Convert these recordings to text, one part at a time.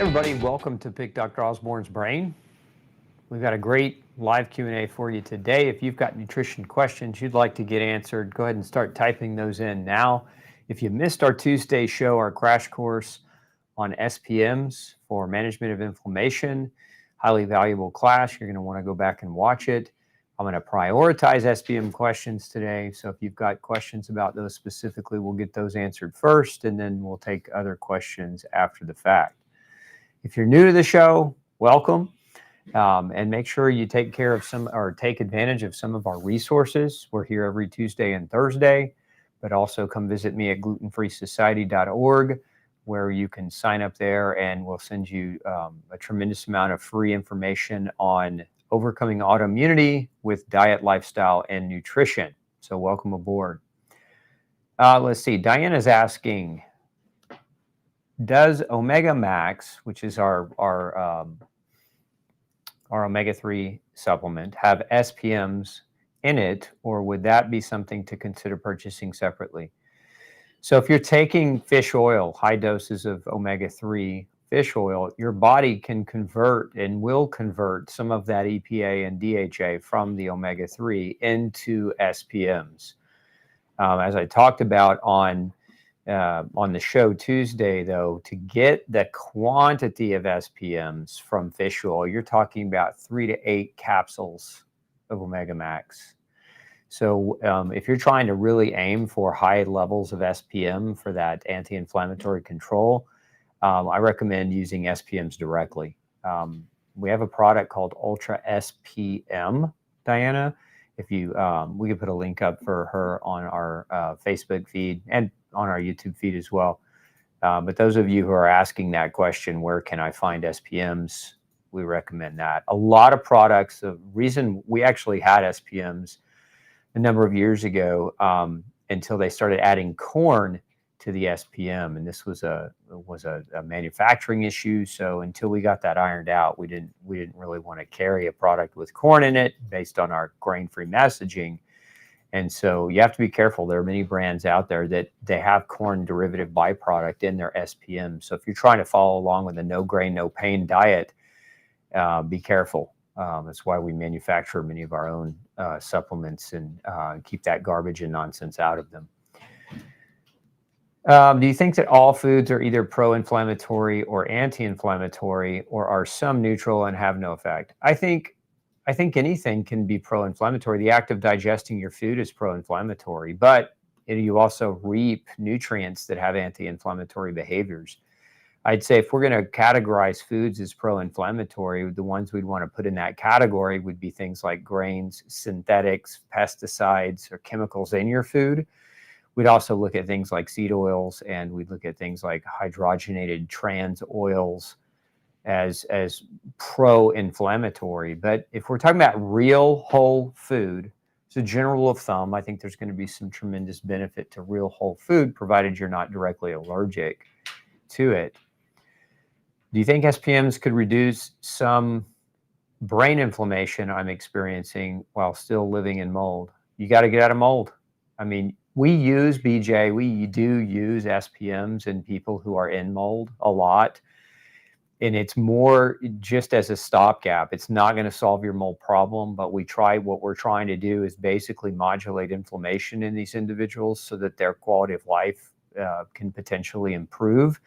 Everybody, welcome to Pick Dr. Osborne's Brain. We've got a great live Q&A for you today. If you've got nutrition questions you'd like to get answered, go ahead and start typing those in now. If you missed our Tuesday show, our crash course on SPMs for management of inflammation, highly valuable class, you're going to want to go back and watch it. I'm going to prioritize SPM questions today. So if you've got questions about those specifically, we'll get those answered first, and then we'll take other questions after the fact. If you're new to the show, welcome, and make sure you take advantage of some of our resources. We're here every Tuesday and Thursday, but also come visit me at glutenfreesociety.org, where you can sign up there, and we'll send you a tremendous amount of free information on overcoming autoimmunity with diet, lifestyle, and nutrition. So welcome aboard. Let's see. Diana's asking, does Omega Max, which is our omega-3 supplement, have SPMs in it, or would that be something to consider purchasing separately? So if you're taking fish oil, high doses of omega-3 fish oil, your body can convert and will convert some of that EPA and DHA from the omega-3 into SPMs. As I talked about on the show Tuesday, though, to get the quantity of SPMs from fish oil, you're talking about 3 to 8 capsules of Omega Max. So if you're trying to really aim for high levels of SPM for that anti-inflammatory control, I recommend using SPMs directly. We have a product called Ultra SPM, Diana. If you, we could put a link up for her on our Facebook feed and on our YouTube feed as well. But those of you who are asking that question, where can I find SPMs? We recommend that. A lot of products, the reason we actually had SPMs a number of years ago until they started adding corn to the SPM, and this was a manufacturing issue. So until we got that ironed out, we didn't really want to carry a product with corn in it based on our grain-free messaging. And so you have to be careful. There are many brands out there that they have corn derivative byproduct in their SPM. So if you're trying to follow along with a no grain, no pain diet, be careful. That's why we manufacture many of our own supplements and keep that garbage and nonsense out of them. Do you think that all foods are either pro-inflammatory or anti-inflammatory, or are some neutral and have no effect? I think anything can be pro-inflammatory. The act of digesting your food is pro-inflammatory, but you also reap nutrients that have anti-inflammatory behaviors. I'd say if we're going to categorize foods as pro-inflammatory, the ones we'd want to put in that category would be things like grains, synthetics, pesticides, or chemicals in your food. We'd also look at things like seed oils, and we'd look at things like hydrogenated trans oils as pro-inflammatory. But if we're talking about real whole food, it's a general rule of thumb. I think there's going to be some tremendous benefit to real whole food, provided you're not directly allergic to it. Do you think SPMs could reduce some brain inflammation I'm experiencing while still living in mold? You got to get out of mold. I mean, we use BJ, we do use SPMs in people who are in mold a lot. And it's more just as a stopgap. It's not going to solve your mold problem, but what we're trying to do is basically modulate inflammation in these individuals so that their quality of life can potentially improve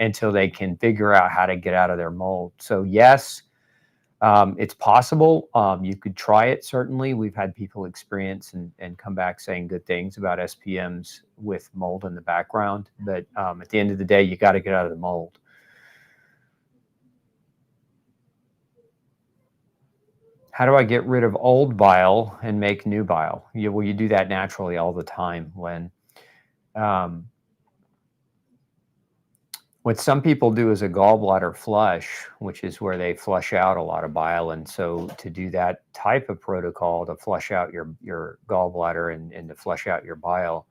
until they can figure out how to get out of their mold. So yes, it's possible. You could try it, certainly. We've had people experience and come back saying good things about SPMs with mold in the background. But at the end of the day, you got to get out of the mold. How do I get rid of old bile and make new bile? Well, you do that naturally all the time. What some people do is a gallbladder flush, which is where they flush out a lot of bile. And so to do that type of protocol, to flush out your gallbladder and to flush out your bile,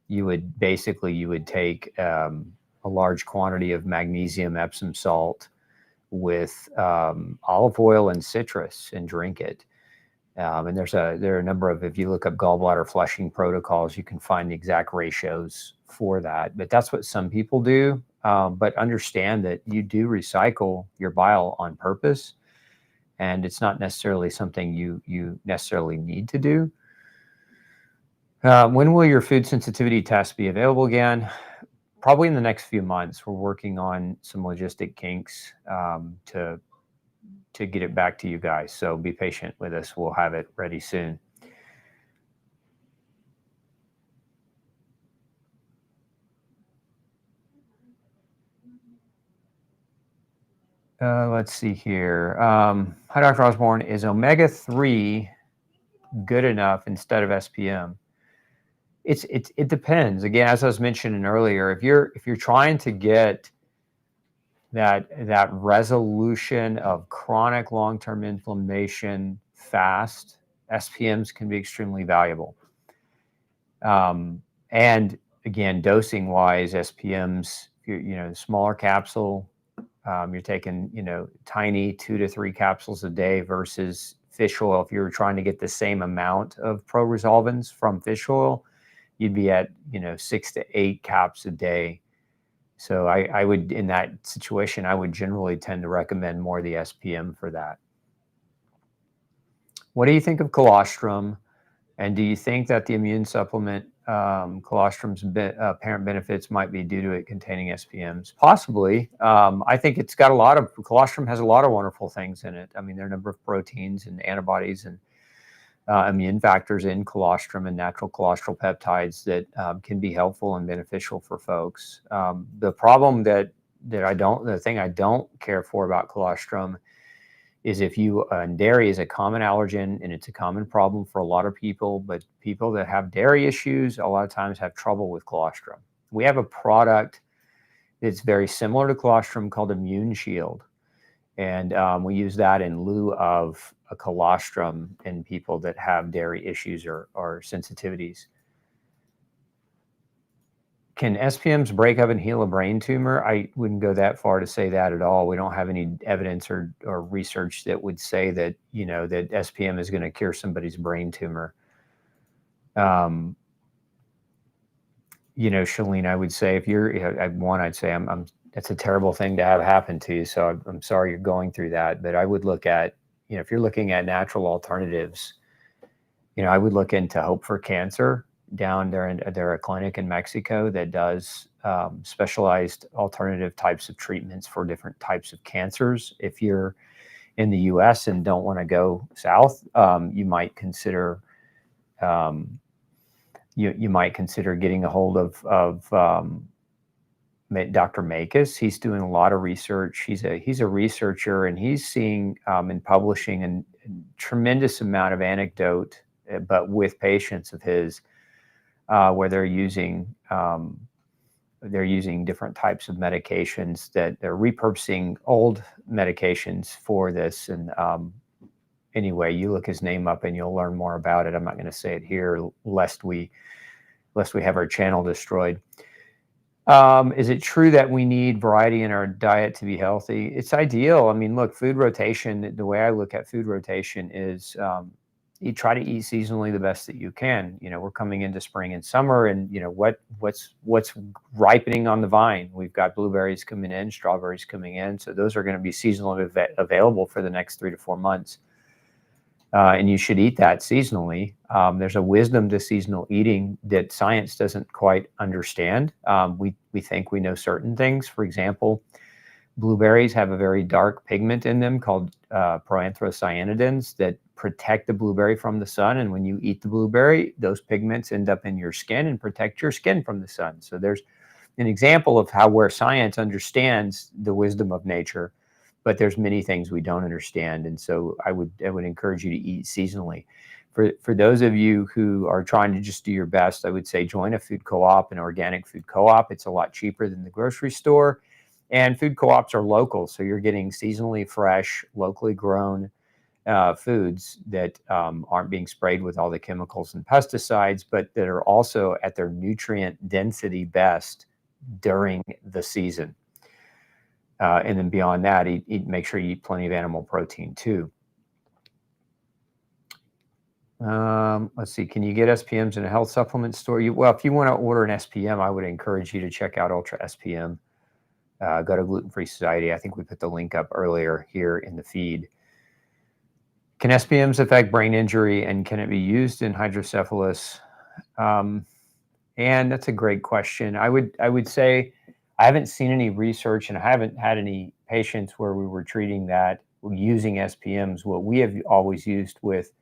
you would take a large quantity of magnesium Epsom salt with olive oil and citrus and drink it. And there are a number of, if you look up gallbladder flushing protocols, you can find the exact ratios for that. But that's what some people do. but understand that you do recycle your bile on purpose, and it's not necessarily something you necessarily need to do. When will your food sensitivity test be available again? Probably in the next few months. We're working on some logistic kinks to get it back to you guys. So be patient with us. We'll have it ready soon. Let's see here. Hi, Dr. Osborne. Is omega-3 good enough instead of SPM? It depends. Again, as I was mentioning earlier, if you're trying to get that resolution of chronic long-term inflammation fast, SPMs can be extremely valuable. And again, dosing wise, SPMs, smaller capsule, you're taking, tiny 2 to 3 capsules a day versus fish oil. If you were trying to get the same amount of pro-resolvins from fish oil, you'd be at, 6 to 8 caps a day. So I would, in that situation, I would generally tend to recommend more the SPM for that. What do you think of colostrum? And do you think that the immune supplement colostrum's apparent benefits might be due to it containing SPMs? Possibly. I think it's got colostrum has a lot of wonderful things in it. I mean, there are a number of proteins and antibodies and immune factors in colostrum and natural colostral peptides that can be helpful and beneficial for folks. The problem the thing I don't care for about colostrum is and dairy is a common allergen and it's a common problem for a lot of people, but people that have dairy issues a lot of times have trouble with colostrum. We have a product that's very similar to colostrum called Immune Shield. And we use that in lieu of a colostrum in people that have dairy issues or sensitivities. Can SPMs break up and heal a brain tumor? I wouldn't go that far to say that at all. We don't have any evidence or research that would say that, that SPM is going to cure somebody's brain tumor. Shalene, I would say if I'd say that's a terrible thing to have happen to you. So I'm sorry you're going through that. But I would look at, if you're looking at natural alternatives, I would look into Hope for Cancer down there. They're a clinic in Mexico that does specialized alternative types of treatments for different types of cancers. If you're in the U.S. and don't want to go south, you might consider you might consider getting a hold of Dr. Makis. He's doing a lot of research. He's a researcher, and he's seeing and publishing a tremendous amount of anecdote, but with patients of his, where they're using different types of medications that they're repurposing old medications for this. And anyway, you look his name up and you'll learn more about it. I'm not going to say it here lest we have our channel destroyed. Is it true that we need variety in our diet to be healthy? It's ideal. I mean, look, food rotation, the way I look at food rotation is you try to eat seasonally the best that you can. We're coming into spring and summer, and what's ripening on the vine. We've got blueberries coming in, strawberries coming in. So those are going to be seasonally available for the next 3 to 4 months. And you should eat that seasonally. There's a wisdom to seasonal eating that science doesn't quite understand. We think we know certain things. For example, blueberries have a very dark pigment in them called proanthocyanidins that protect the blueberry from the sun. And when you eat the blueberry, those pigments end up in your skin and protect your skin from the sun. So there's an example of where science understands the wisdom of nature, but there's many things we don't understand. And so I would encourage you to eat seasonally. For those of you who are trying to just do your best, I would say join a food co-op, an organic food co-op. It's a lot cheaper than the grocery store. And food co-ops are local, so you're getting seasonally fresh, locally grown foods that aren't being sprayed with all the chemicals and pesticides, but that are also at their nutrient density best during the season. And then beyond that, make sure you eat plenty of animal protein too. Let's see. Can you get SPMs in a health supplement store? Well, if you want to order an SPM, I would encourage you to check out Ultra SPM. Go to Gluten Free Society. I think we put the link up earlier here in the feed. Can SPMs affect brain injury, and can it be used in hydrocephalus? And that's a great question. I would say I haven't seen any research, and I haven't had any patients where we were treating that using SPMs. What we have always used with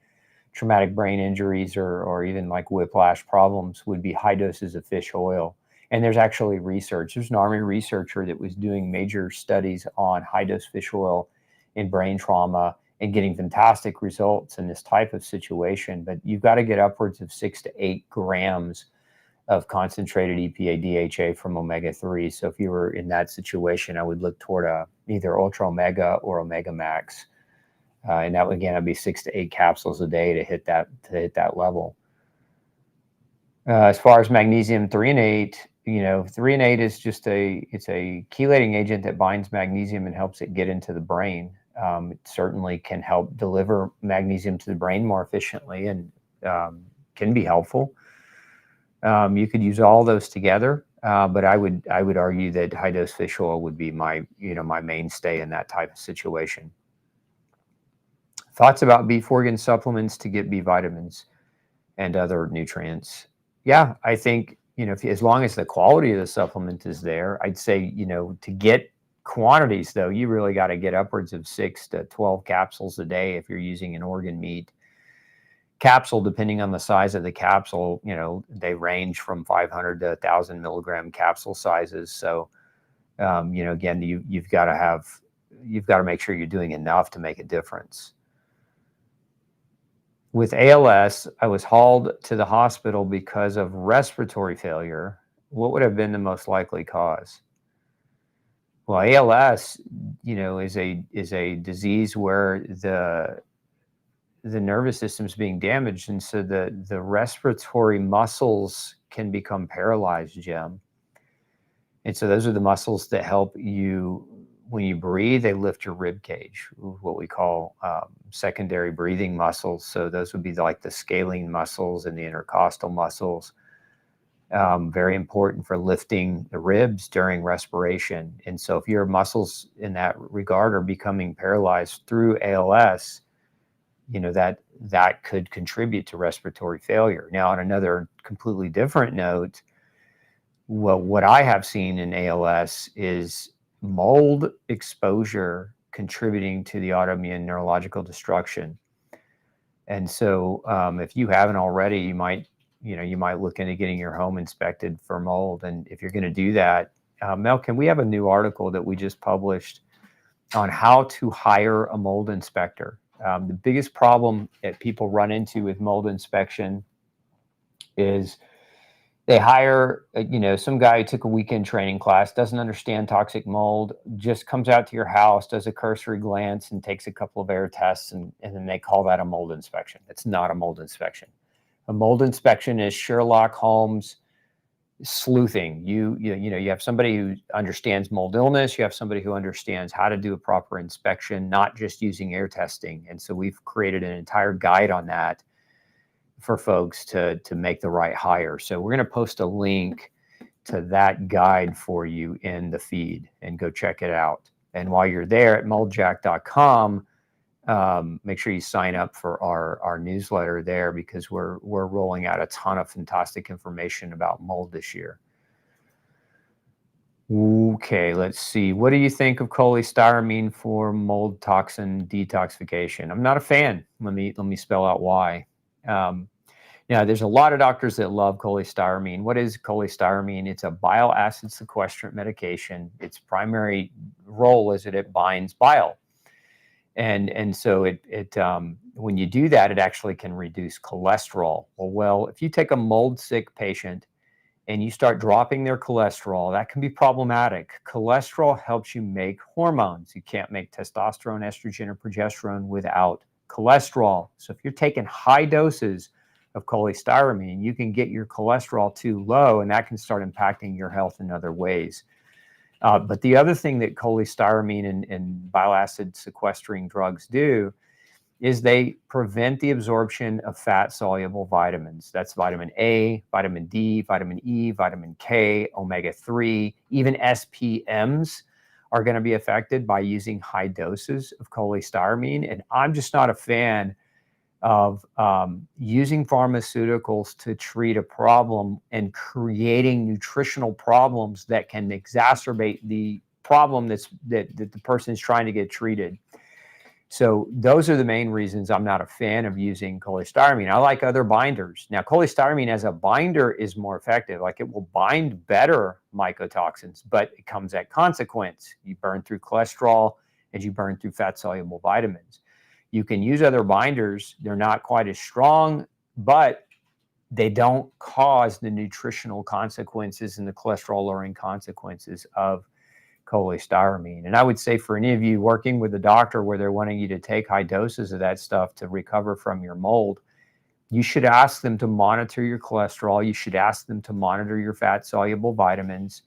traumatic brain injuries or even like whiplash problems would be high doses of fish oil. And there's actually research. There's an Army researcher that was doing major studies on high dose fish oil in brain trauma and getting fantastic results in this type of situation. But you've got to get upwards of 6 to 8 grams of concentrated EPA DHA from omega-3. So if you were in that situation, I would look toward either Ultra Omega or Omega Max. And that, again, would be 6 to 8 capsules a day to hit that level. As far as magnesium threonate, 3 and 8 is just it's a chelating agent that binds magnesium and helps it get into the brain. It certainly can help deliver magnesium to the brain more efficiently and can be helpful. You could use all those together, but I would argue that high dose fish oil would be my mainstay in that type of situation. Thoughts about beef organ supplements to get B vitamins and other nutrients? Yeah, I think as long as the quality of the supplement is there, I'd say to get quantities though, you really got to get upwards of 6 to 12 capsules a day if you're using an organ meat capsule. Depending on the size of the capsule, they range from 500 to 1,000 milligram capsule sizes. So, again, you've got to make sure you're doing enough to make a difference. With ALS, I was hauled to the hospital because of respiratory failure. What would have been the most likely cause? Well, ALS, is a disease where the nervous system is being damaged, and so the respiratory muscles can become paralyzed, Jim. And so those are the muscles that help you when you breathe. They lift your rib cage, what we call secondary breathing muscles. So those would be like the scalene muscles and the intercostal muscles. Very important for lifting the ribs during respiration. And so if your muscles in that regard are becoming paralyzed through ALS, that could contribute to respiratory failure. Now, on another completely different note, well, what I have seen in ALS is mold exposure contributing to the autoimmune neurological destruction. And so if you haven't already, you might look into getting your home inspected for mold. And if you're going to do that, Mel, can we have a new article that we just published on how to hire a mold inspector? The biggest problem that people run into with mold inspection is they hire, some guy who took a weekend training class, doesn't understand toxic mold, just comes out to your house, does a cursory glance and takes a couple of air tests, and then they call that a mold inspection. It's not a mold inspection. A mold inspection is Sherlock Holmes sleuthing. You have somebody who understands mold illness. You have somebody who understands how to do a proper inspection, not just using air testing. And so we've created an entire guide on that for folks to make the right hire. So we're going to post a link to that guide for you in the feed, and go check it out. And while you're there at moldjack.com, make sure you sign up for our newsletter there, because we're rolling out a ton of fantastic information about mold this year. Okay, let's see. What do you think of cholestyramine for mold toxin detoxification? I'm not a fan. Let me spell out why. Now, there's a lot of doctors that love cholestyramine. What is cholestyramine? It's a bile acid sequestrant medication. Its primary role is that it binds bile. And so it when you do that, it actually can reduce cholesterol. Well, if you take a mold sick patient and you start dropping their cholesterol, that can be problematic. Cholesterol helps you make hormones. You can't make testosterone, estrogen, or progesterone without cholesterol. So if you're taking high doses of cholestyramine, you can get your cholesterol too low, and that can start impacting your health in other ways. But the other thing that cholestyramine and bile acid sequestering drugs do is they prevent the absorption of fat-soluble vitamins. That's vitamin A, vitamin D, vitamin E, vitamin K, omega-3, even SPMs are going to be affected by using high doses of cholestyramine. And I'm just not a fan of using pharmaceuticals to treat a problem and creating nutritional problems that can exacerbate the problem that the person is trying to get treated. So those are the main reasons I'm not a fan of using cholestyramine. I like other binders. Now, cholestyramine as a binder is more effective. Like, it will bind better mycotoxins, but it comes at consequence. You burn through cholesterol and you burn through fat-soluble vitamins. You can use other binders. They're not quite as strong, but they don't cause the nutritional consequences and the cholesterol-lowering consequences of cholestyramine. And I would say for any of you working with a doctor where they're wanting you to take high doses of that stuff to recover from your mold, you should ask them to monitor your cholesterol. You should ask them to monitor your fat-soluble vitamins.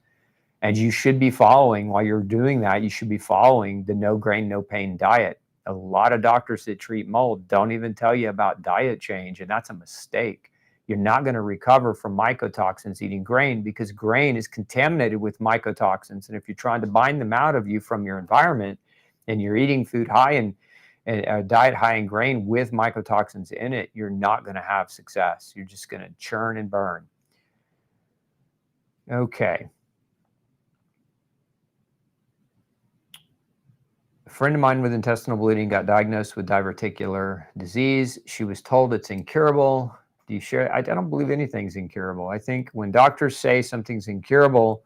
And you should be following, while you're doing that, you should be following the no grain, no pain diet. A lot of doctors that treat mold don't even tell you about diet change, and that's a mistake. You're not going to recover from mycotoxins eating grain, because grain is contaminated with mycotoxins. And if you're trying to bind them out of you from your environment, and you're eating food high in a diet high in grain with mycotoxins in it, you're not going to have success. You're just going to churn and burn. Okay. A friend of mine with intestinal bleeding got diagnosed with diverticular disease. She was told it's incurable. Do you share? I don't believe anything's incurable. I think when doctors say something's incurable,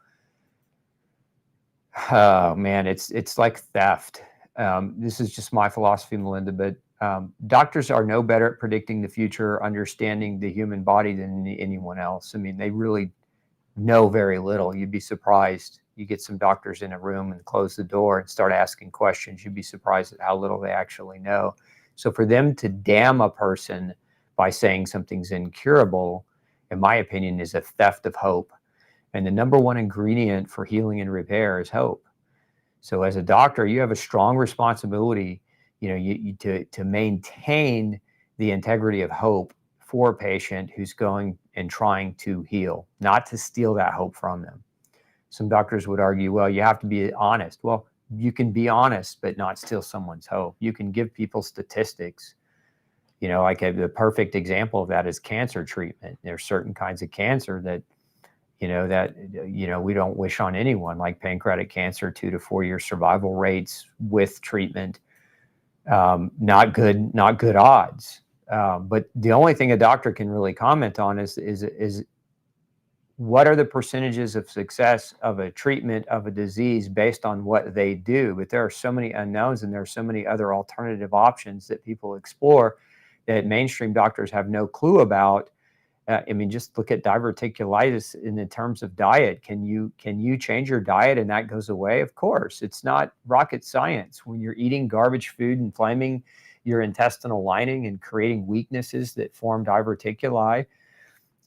oh man, it's like theft. This is just my philosophy, Melinda, but doctors are no better at predicting the future, understanding the human body than anyone else. I mean, they really know very little. You'd be surprised. You get some doctors in a room and close the door and start asking questions. You'd be surprised at how little they actually know. So for them to damn a person by saying something's incurable, in my opinion, is a theft of hope. And the number one ingredient for healing and repair is hope. So as a doctor, you have a strong responsibility, to maintain the integrity of hope for a patient who's going and trying to heal, not to steal that hope from them. Some doctors would argue, well, you have to be honest. Well, you can be honest, but not steal someone's hope. You can give people statistics. Like the perfect example of that is cancer treatment. There's certain kinds of cancer that, we don't wish on anyone, like pancreatic cancer, 2 to 4 year survival rates with treatment. Not good odds. But the only thing a doctor can really comment on is what are the percentages of success of a treatment of a disease based on what they do. But there are so many unknowns, and there are so many other alternative options that people explore that mainstream doctors have no clue about. I mean, just look at diverticulitis in the terms of diet. Can you change your diet and that goes away? Of course, it's not rocket science. When you're eating garbage food, inflaming your intestinal lining and creating weaknesses that form diverticuli,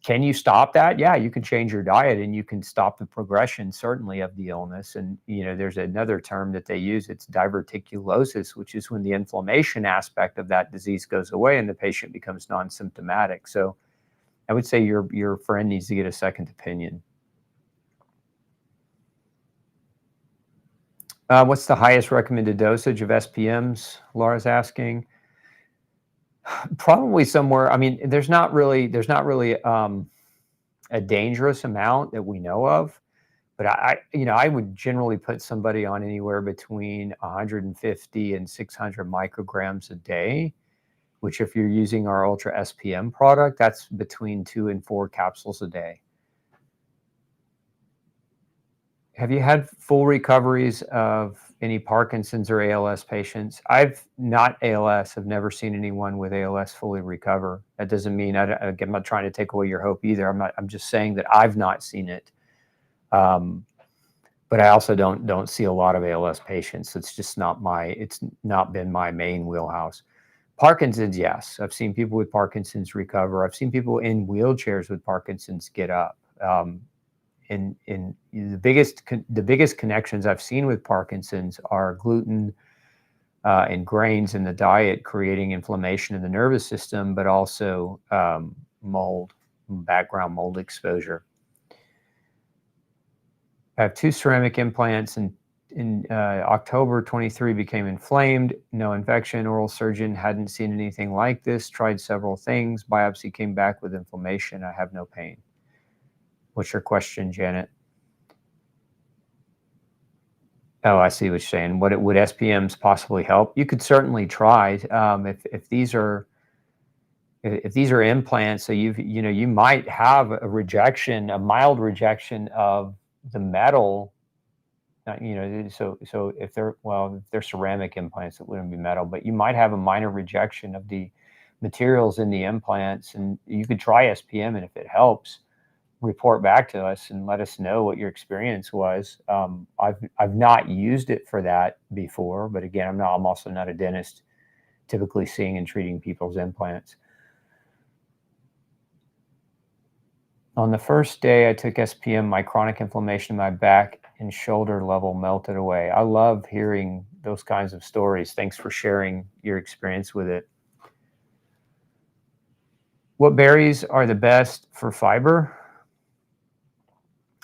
can you stop that? Yeah, you can change your diet and you can stop the progression, certainly, of the illness. And, there's another term that they use. It's diverticulosis, which is when the inflammation aspect of that disease goes away and the patient becomes non-symptomatic. So I would say your friend needs to get a second opinion. What's the highest recommended dosage of SPMs? Laura's asking. Probably somewhere. I mean, there's not really a dangerous amount that we know of, but I would generally put somebody on anywhere between 150 and 600 micrograms a day, which if you're using our Ultra SPM product, that's between 2 and 4 capsules a day. Have you had full recoveries of any Parkinson's or ALS patients? I've not ALS. I've never seen anyone with ALS fully recover. That doesn't mean I'm not trying to take away your hope either. I'm just saying that I've not seen it. But I also don't see a lot of ALS patients. It's just it's not been my main wheelhouse. Parkinson's, yes. I've seen people with Parkinson's recover. I've seen people in wheelchairs with Parkinson's get up. And the biggest connections I've seen with Parkinson's are gluten, and grains in the diet, creating inflammation in the nervous system, but also mold, background mold exposure. I have 2 ceramic implants, and in October 23 became inflamed. No infection. Oral surgeon hadn't seen anything like this. Tried several things. Biopsy came back with inflammation. I have no pain. What's your question, Janet? Oh, I see what you're saying. Would SPMs possibly help? You could certainly try. If these are implants, so you might have a rejection, a mild rejection of the metal. So if they're ceramic implants, it wouldn't be metal, but you might have a minor rejection of the materials in the implants, and you could try SPM, and if it helps, report back to us and let us know what your experience was. I've not used it for that before, but again, I'm also not a dentist typically seeing and treating people's implants. On the first day I took SPM, my chronic inflammation in my back and shoulder level melted away. I love hearing those kinds of stories. Thanks for sharing your experience with it. What berries are the best for fiber?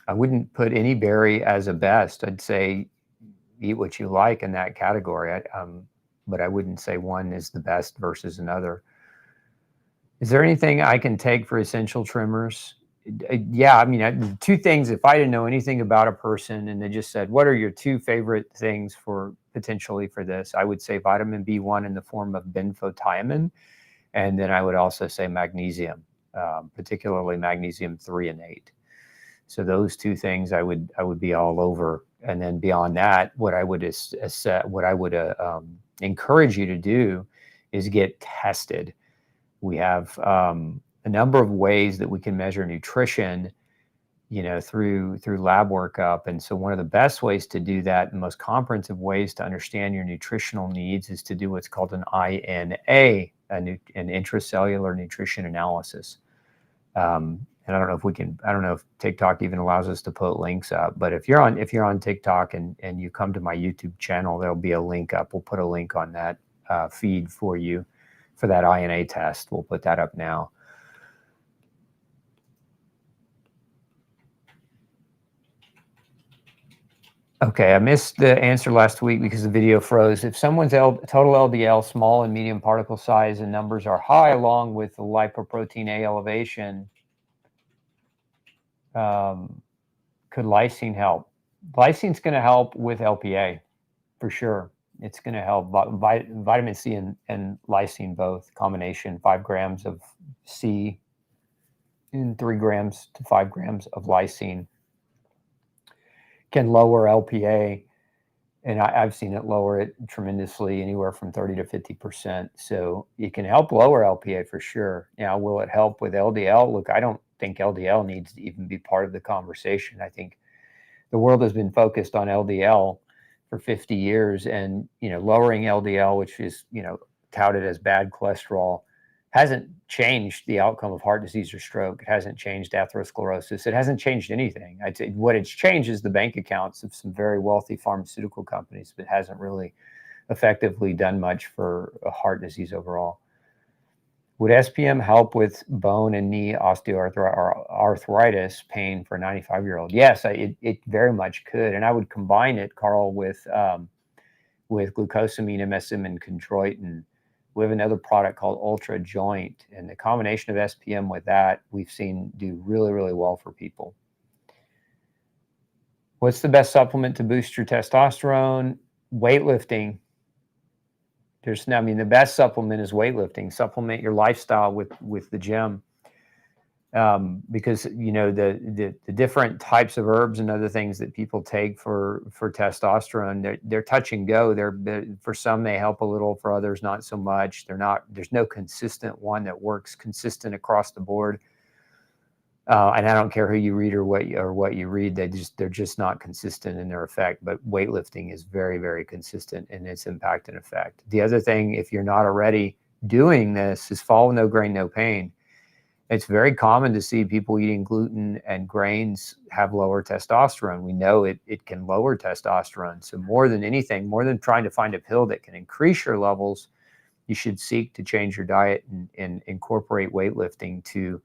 I wouldn't put any berry as a best. I'd say eat what you like in that category. But I wouldn't say one is the best versus another. Is there anything I can take for essential tremors? Yeah, I mean, 2 things. If I didn't know anything about a person and they just said, what are your 2 favorite things for potentially for this? I would say vitamin B1 in the form of benfotiamine. And then I would also say magnesium, particularly magnesium 3 and 8. So those 2 things I would be all over. And then beyond that, what I would encourage you to do is get tested. We have a number of ways that we can measure nutrition, through lab workup. And so one of the best ways to do that, and most comprehensive ways to understand your nutritional needs, is to do what's called an INA, an intracellular nutrition analysis. And I don't know if TikTok even allows us to put links up, but if you're on TikTok and you come to my YouTube channel, there'll be a link up. We'll put a link on that feed for you for that INA test. We'll put that up now. Okay, I missed the answer last week because the video froze. If someone's total LDL, small and medium particle size, and numbers are high, along with the lipoprotein A elevation, could lysine help? Lysine's going to help with LPA, for sure. It's going to help. Vitamin C and lysine both, combination, 5 grams of C and 3 grams to 5 grams of lysine can lower LPA, and I've seen it lower it tremendously, anywhere from 30 to 50%. So it can help lower LPA for sure. Now, will it help with LDL? Look, I don't think LDL needs to even be part of the conversation. I think the world has been focused on LDL for 50 years, and lowering LDL, which is touted as bad cholesterol, hasn't changed the outcome of heart disease or stroke. It hasn't changed atherosclerosis. It hasn't changed anything. I'd say what it's changed is the bank accounts of some very wealthy pharmaceutical companies, but hasn't really effectively done much for heart disease overall. Would SPM help with bone and knee osteoarthritis pain for a 95-year-old? Yes, it very much could. And I would combine it, Carl, with glucosamine, MSM, and chondroitin. We have another product called Ultra Joint, and the combination of SPM with that, we've seen do really, really well for people. What's the best supplement to boost your testosterone? Weightlifting. The best supplement is weightlifting. Supplement your lifestyle with the gym, because the different types of herbs and other things that people take for testosterone, they're touch and go. For some they help a little, for others not so much. There's no consistent one that works consistent across the board. And I don't care who you read or what you read, they're just not consistent in their effect. But weightlifting is very, very consistent in its impact and effect. The other thing, if you're not already doing this, is follow No Grain, No Pain. It's very common to see people eating gluten and grains have lower testosterone. We know it can lower testosterone. So more than anything, more than trying to find a pill that can increase your levels, you should seek to change your diet and incorporate weightlifting to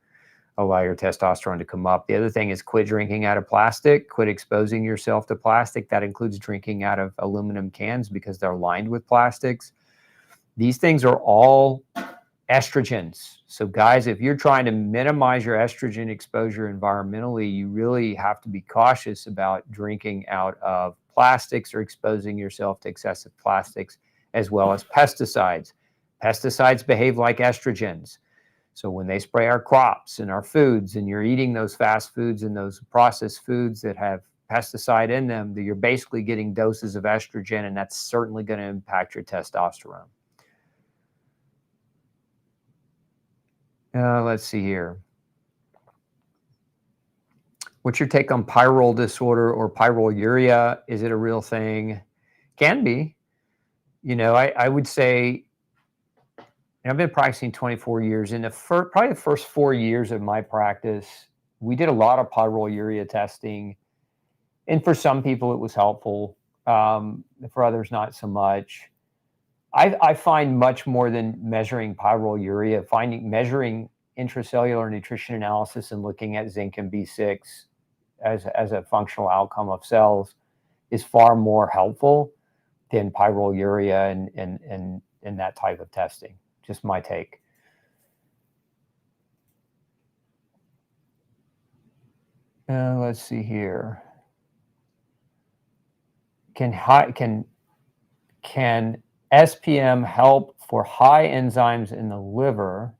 allow your testosterone to come up. The other thing is quit drinking out of plastic, quit exposing yourself to plastic. That includes drinking out of aluminum cans because they're lined with plastics. These things are all estrogens. So guys, if you're trying to minimize your estrogen exposure environmentally, you really have to be cautious about drinking out of plastics or exposing yourself to excessive plastics, as well as pesticides. Pesticides behave like estrogens. So when they spray our crops and our foods, and you're eating those fast foods and those processed foods that have pesticide in them, you're basically getting doses of estrogen, and that's certainly going to impact your testosterone. Let's see here. What's your take on pyrrole disorder or pyroluria? Is it a real thing? Can be. You know, I would say, and I've been practicing 24 years. In probably the first 4 years of my practice, we did a lot of pyroluria testing. And for some people, it was helpful. For others, not so much. I find much more than measuring pyroluria, measuring intracellular nutrition analysis and looking at zinc and B6 as a functional outcome of cells is far more helpful than pyroluria and that type of testing. Just my take. Let's see here. Can SPM help for high enzymes in the liver?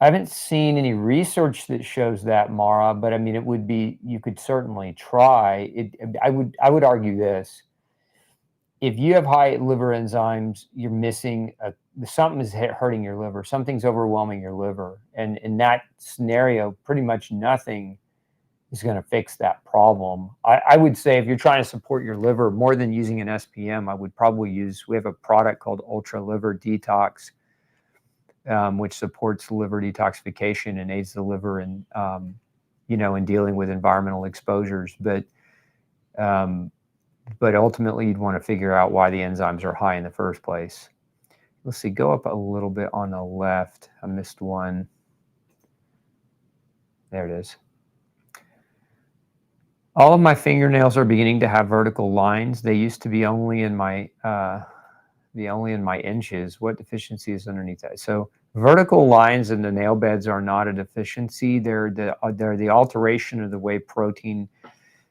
I haven't seen any research that shows that, Mara, but I mean, it would be, you could certainly try it. I would argue this: if you have high liver enzymes, you're missing something is hurting your liver. Something's overwhelming your liver, and in that scenario, pretty much nothing is going to fix that problem. I would say if you're trying to support your liver more than using an SPM, I would probably we have a product called Ultra Liver Detox, which supports liver detoxification and aids the liver in, in dealing with environmental exposures. But ultimately, you'd want to figure out why the enzymes are high in the first place. Let's see, go up a little bit on the left. I missed one. There it is. All of my fingernails are beginning to have vertical lines. They used to be only in my inches. What deficiency is underneath that? So vertical lines in the nail beds are not a deficiency. They're the alteration of the way protein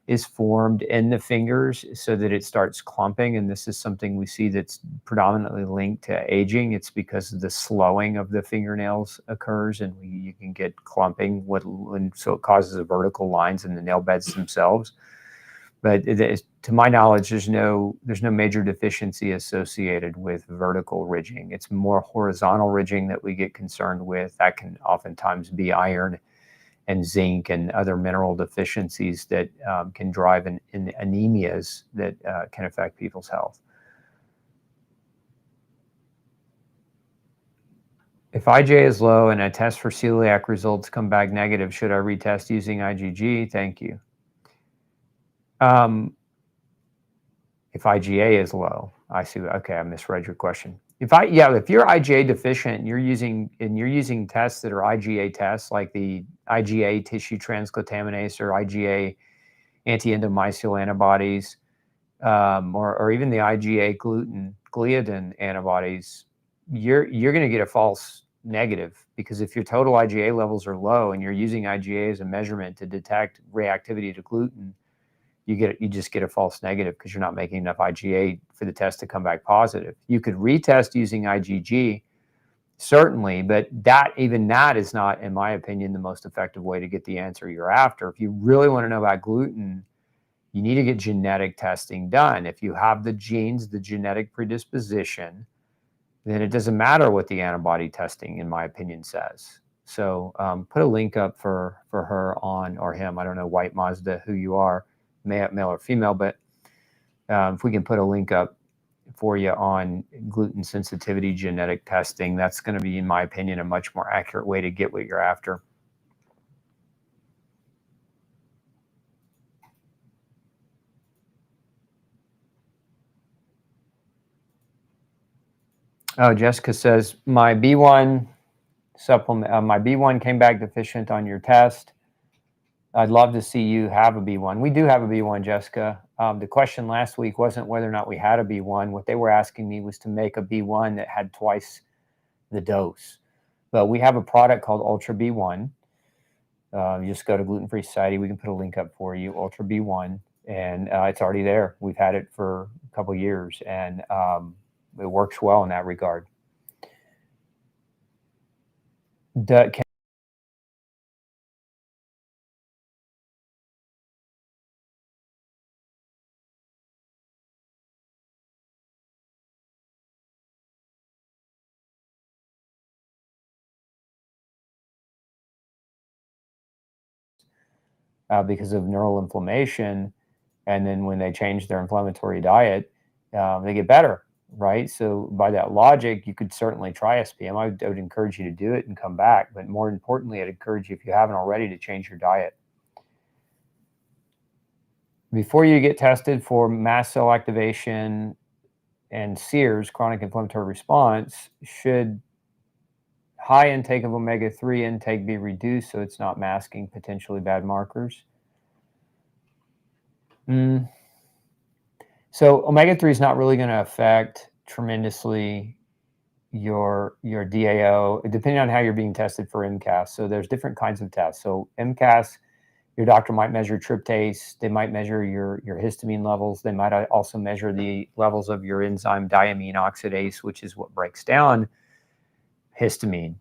is formed in the fingers so that it starts clumping. And this is something we see that's predominantly linked to aging. It's because the slowing of the fingernails occurs, and you can get clumping, so it causes the vertical lines in the nail beds themselves. But to my knowledge, there's no major deficiency associated with vertical ridging. It's more horizontal ridging that we get concerned with. That can oftentimes be iron and zinc and other mineral deficiencies that can drive in anemias that can affect people's health. If IgA is low and a test for celiac results come back negative, should I retest using IgG? Thank you. If IgA is low, I see. Okay, I misread your question. If you're IgA deficient and you're using tests that are IgA tests, like the IgA tissue transglutaminase or IgA anti-endomysial antibodies, or even the IgA gliadin antibodies, you're going to get a false negative, because if your total IgA levels are low and you're using IgA as a measurement to detect reactivity to gluten, you just get a false negative because you're not making enough IgA for the test to come back positive. You could retest using IgG, certainly, but even that is not, in my opinion, the most effective way to get the answer you're after. If you really want to know about gluten, you need to get genetic testing done. If you have the genes, the genetic predisposition, then it doesn't matter what the antibody testing, in my opinion, says. So put a link up for her or him. I don't know, White Mazda, who you are, male or female, but if we can put a link up for you on gluten sensitivity genetic testing. That's going to be, in my opinion, a much more accurate way to get what you're after. Oh, Jessica says, my B1 supplement, my B1 came back deficient on your test. I'd love to see you have a B1. We do have a B1, Jessica. The question last week wasn't whether or not we had a B1. What they were asking me was to make a B1 that had twice the dose. But we have a product called Ultra B1. You just go to Gluten Free Society. We can put a link up for you, Ultra B1, and it's already there. We've had it for a couple of years, and it works well in that regard. Because of neural inflammation, and then when they change their inflammatory diet, they get better, right? So by that logic, you could certainly try SPM. I would encourage you to do it and come back, but more importantly, I'd encourage you, if you haven't already, to change your diet. Before you get tested for mast cell activation and SIRS, chronic inflammatory response, should high intake of omega-3 intake be reduced so it's not masking potentially bad markers? So omega-3 is not really going to affect tremendously your DAO, depending on how you're being tested for MCAS. So there's different kinds of tests. So MCAS, your doctor might measure tryptase. They might measure your histamine levels. They might also measure the levels of your enzyme diamine oxidase, which is what breaks down histamine,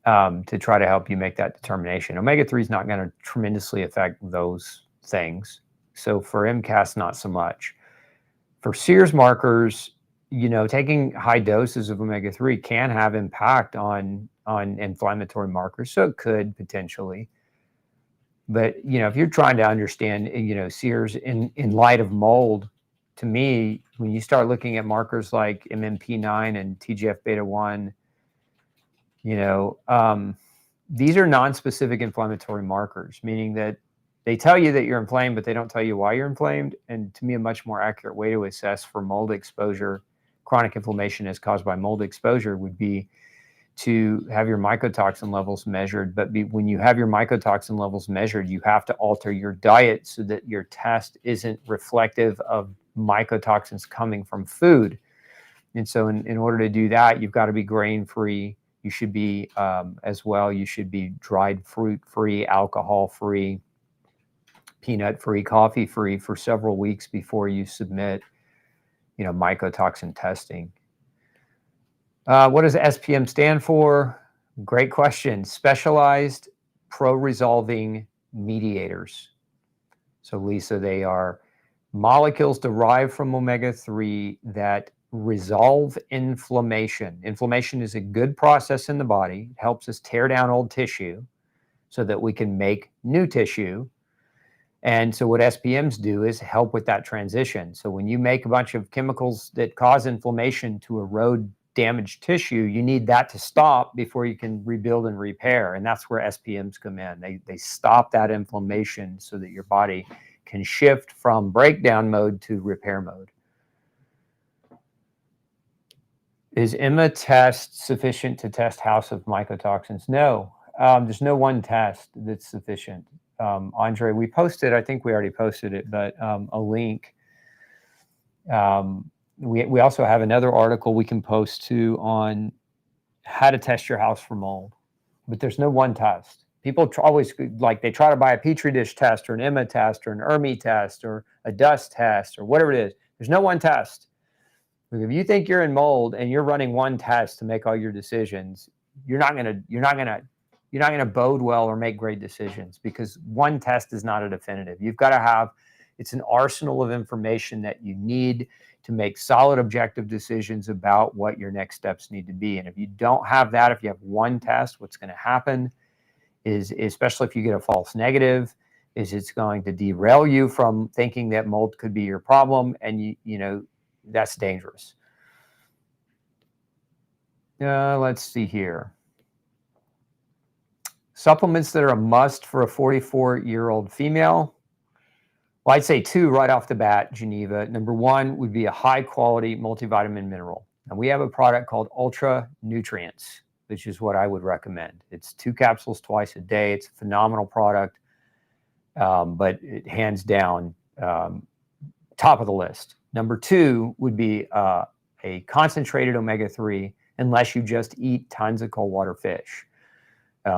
to try to help you make that determination. Omega-3 is not going to tremendously affect those things. So for MCAS, not so much. For SIRS markers, taking high doses of omega-3 can have impact on inflammatory markers. So it could potentially. But, if you're trying to understand, SIRS in light of mold, to me, when you start looking at markers like MMP9 and TGF-beta1, these are non-specific inflammatory markers, meaning that they tell you that you're inflamed, but they don't tell you why you're inflamed. And to me, a much more accurate way to assess for mold exposure, chronic inflammation as caused by mold exposure, would be to have your mycotoxin levels measured. But when you have your mycotoxin levels measured, you have to alter your diet so that your test isn't reflective of mycotoxins coming from food. And so in order to do that, you've got to be grain-free. You should be, as well, you should be dried fruit-free, alcohol-free, peanut-free, coffee-free for several weeks before you submit, mycotoxin testing. What does SPM stand for? Great question. Specialized pro-resolving mediators. So Lisa, they are molecules derived from omega-3 that resolve inflammation. Inflammation is a good process in the body. It helps us tear down old tissue so that we can make new tissue. And so what SPMs do is help with that transition. So when you make a bunch of chemicals that cause inflammation to erode damaged tissue, you need that to stop before you can rebuild and repair. And that's where SPMs come in. They stop that inflammation so that your body can shift from breakdown mode to repair mode. Is EMA test sufficient to test house of mycotoxins? No, there's no one test that's sufficient. Andre, we posted, I think we already posted it, but a link. We also have another article we can post too on how to test your house for mold, but there's no one test. People always, they try to buy a Petri dish test or an EMA test or an ERMI test or a dust test or whatever it is. There's no one test. If you think you're in mold and you're running one test to make all your decisions, you're not gonna bode well or make great decisions, because one test is not a definitive. You've got to have, it's an arsenal of information that you need to make solid objective decisions about what your next steps need to be. And if you don't have that, if you have one test, what's going to happen is, especially if you get a false negative, is it's going to derail you from thinking that mold could be your problem. And that's dangerous. Let's see here. Supplements that are a must for a 44-year-old female. Well, I'd say two right off the bat, Geneva. Number one would be a high-quality multivitamin mineral. And we have a product called Ultra Nutrients, which is what I would recommend. It's 2 capsules twice a day. It's a phenomenal product, but it, hands down, top of the list. Number two would be a concentrated omega-3, unless you just eat tons of cold water fish.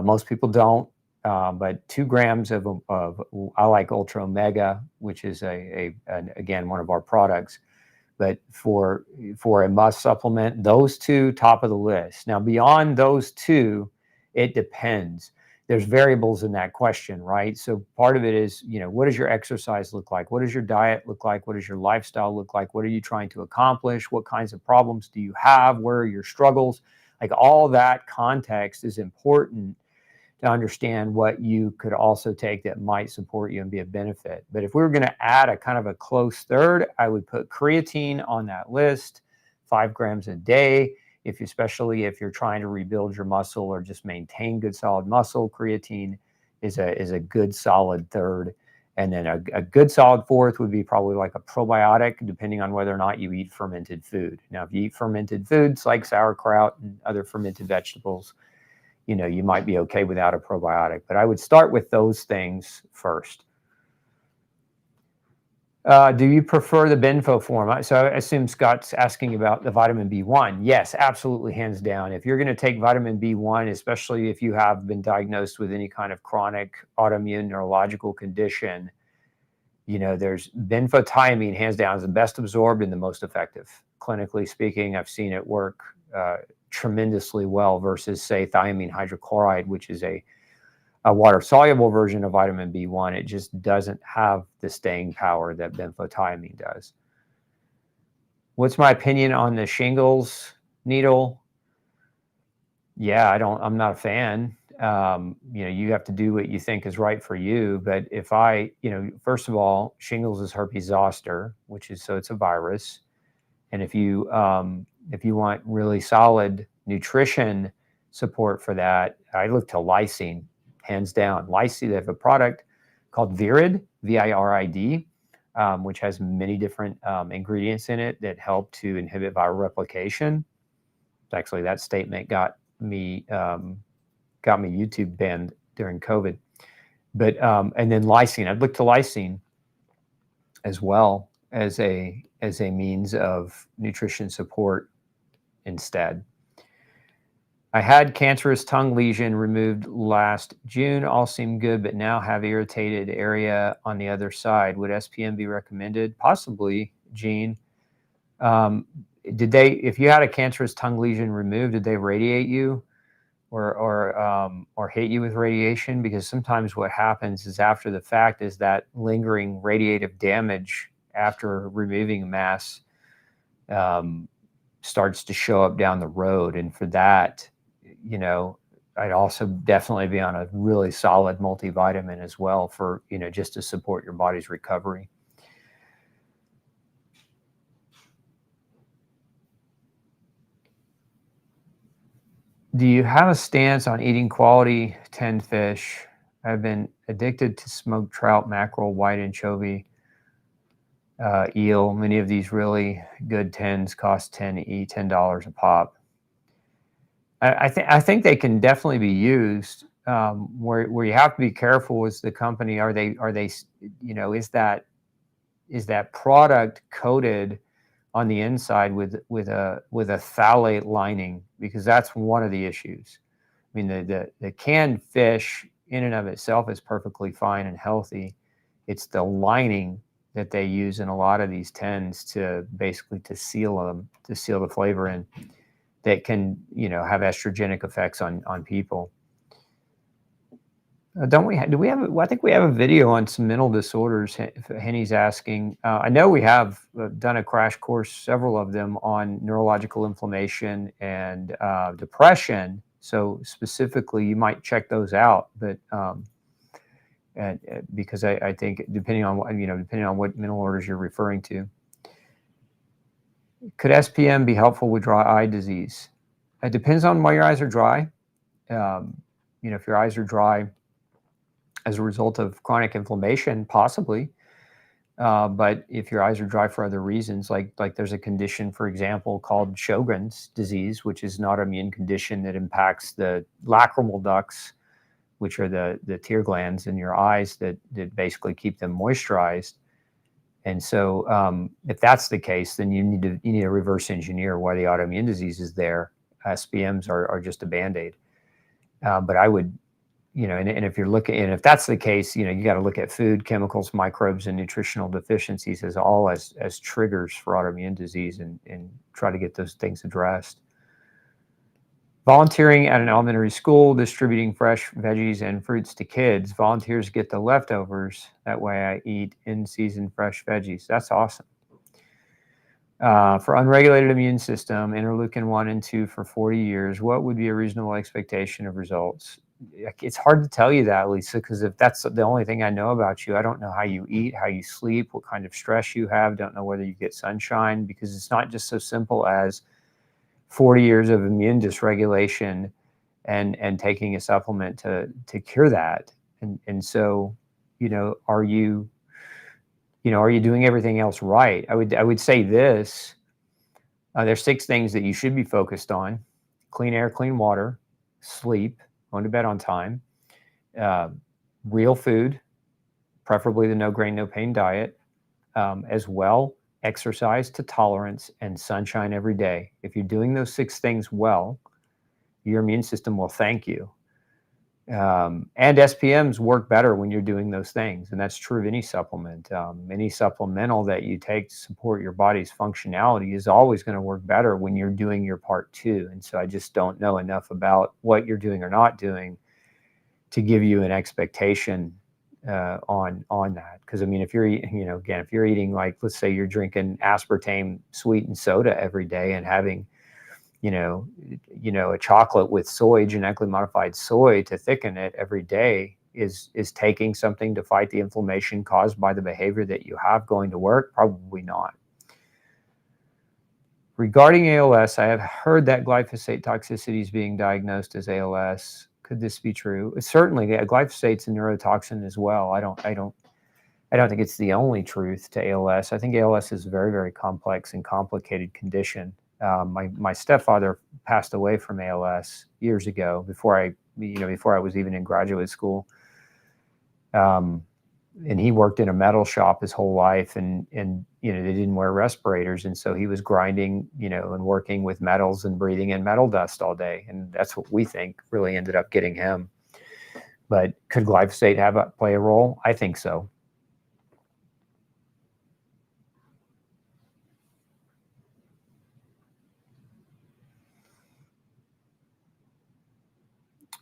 Most people don't. But 2 grams of I like Ultra Omega, which is again one of our products. But for a must supplement, those two top of the list. Now beyond those two, it depends. There's variables in that question, right? So part of it is, what does your exercise look like? What does your diet look like? What does your lifestyle look like? What are you trying to accomplish? What kinds of problems do you have? Where are your struggles? Like all that context is important to understand what you could also take that might support you and be a benefit. But if we were going to add a kind of a close third, I would put creatine on that list, 5 grams a day. Especially if you're trying to rebuild your muscle or just maintain good solid muscle, creatine is a good solid third. And then a good solid fourth would be probably like a probiotic, depending on whether or not you eat fermented food. Now, if you eat fermented foods like sauerkraut and other fermented vegetables, you might be okay without a probiotic, but I would start with those things first. Do you prefer the Benfo form? So I assume Scott's asking about the vitamin B1. Yes, absolutely, hands down. If you're going to take vitamin B1, especially if you have been diagnosed with any kind of chronic autoimmune neurological condition, there's benfotiamine, hands down, is the best absorbed and the most effective. Clinically speaking, I've seen it work tremendously well versus, say, thiamine hydrochloride, which is a water-soluble version of vitamin B1. It just doesn't have the staying power that benfotiamine does. What's my opinion on the shingles needle? Yeah, I'm not a fan. You have to do what you think is right for you. But if first of all, shingles is herpes zoster, so it's a virus. And if you want really solid nutrition support for that, I look to lysine, hands down. Lysine, they have a product called Virid, V-I-R-I-D, which has many different ingredients in it that help to inhibit viral replication. Actually, that statement got me YouTube banned during COVID. But and then lysine, I'd look to lysine as well as a means of nutrition support instead. I had cancerous tongue lesion removed last June. All seemed good, but now have irritated area on the other side. Would SPM be recommended? Possibly, Gene. If you had a cancerous tongue lesion removed, did they radiate you or hit you with radiation? Because sometimes what happens is after the fact is that lingering radiative damage after removing a mass starts to show up down the road. And for that, I'd also definitely be on a really solid multivitamin as well for, just to support your body's recovery. Do you have a stance on eating quality tinned fish? I've been addicted to smoked trout, mackerel, white anchovy, eel. Many of these really good tins cost $10 a pop. I think they can definitely be used. Where you have to be careful is the company. Are they is that product coated on the inside with a phthalate lining? Because that's one of the issues. I mean, the canned fish in and of itself is perfectly fine and healthy. It's the lining that they use in a lot of these tins to basically seal the flavor in, that can have estrogenic effects on people. Don't we? Do we have? I think we have a video on some mental disorders. Henny's asking. I know we have done a crash course, several of them, on neurological inflammation and depression. So specifically, you might check those out. But because I think depending on what mental orders you're referring to, could SPM be helpful with dry eye disease? It depends on why your eyes are dry. If your eyes are dry as a result of chronic inflammation, possibly. But if your eyes are dry for other reasons, like there's a condition, for example, called Sjogren's disease, which is an autoimmune condition that impacts the lacrimal ducts, which are the tear glands in your eyes that basically keep them moisturized. And so if that's the case, then you need to reverse engineer why the autoimmune disease is there. SPMs are just a Band-Aid. But I would, and if you're looking, and if that's the case, you got to look at food, chemicals, microbes, and nutritional deficiencies as triggers for autoimmune disease, and try to get those things addressed. Volunteering at an elementary school, distributing fresh veggies and fruits to kids. Volunteers get the leftovers. That way I eat in-season fresh veggies. That's awesome. For unregulated immune system, interleukin 1 and 2 for 40 years, what would be a reasonable expectation of results? It's hard to tell you that, Lisa, because if that's the only thing I know about you, I don't know how you eat, how you sleep, what kind of stress you have, don't know whether you get sunshine, because it's not just so simple as 40 years of immune dysregulation and taking a supplement to cure that. And so, are you doing everything else right? I would say this. There's 6 things that you should be focused on: clean air, clean water, sleep, going to bed on time, real food, preferably the no grain, no pain diet, as well, exercise to tolerance, and sunshine every day. If you're doing those 6 things well, your immune system will thank you. And SPMs work better when you're doing those things. And that's true of any supplement. Any supplemental that you take to support your body's functionality is always going to work better when you're doing your part too. And so I just don't know enough about what you're doing or not doing to give you an expectation on that. Because I mean, if you're again, if you're eating, like, let's say you're drinking aspartame sweetened soda every day and having a chocolate with soy, genetically modified soy, to thicken it every day, is taking something to fight the inflammation caused by the behavior that you have going to work? Probably not. Regarding ALS, I have heard that glyphosate toxicity is being diagnosed as ALS. Could this be true? Certainly, glyphosate's a neurotoxin as well. I don't think it's the only truth to ALS. I think ALS is a very, very complex and complicated condition. My stepfather passed away from ALS years ago, before I was even in graduate school. And he worked in a metal shop his whole life, and they didn't wear respirators, and so he was grinding, and working with metals and breathing in metal dust all day, and that's what we think really ended up getting him. But could glyphosate play a role? I think so.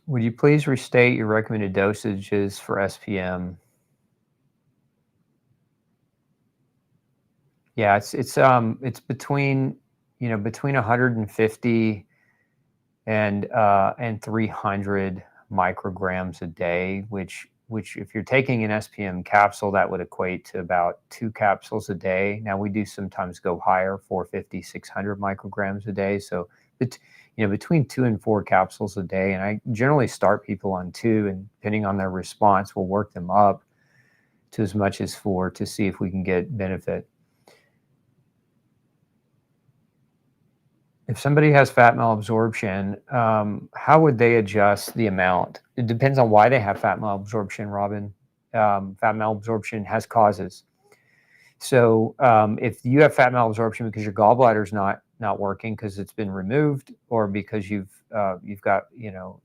Would you please restate your recommended dosages for SPM? Yeah, it's between 150 and 300 micrograms a day, which if you're taking an SPM capsule, that would equate to about 2 capsules a day. Now, we do sometimes go higher, 450, 600 micrograms a day. So between 2 and 4 capsules a day, and I generally start people on 2, and depending on their response, we'll work them up to as much as 4 to see if we can get benefit. If somebody has fat malabsorption, how would they adjust the amount? It depends on why they have fat malabsorption, Robin. Fat malabsorption has causes. So if you have fat malabsorption because your gallbladder's not working because it's been removed, or because you've got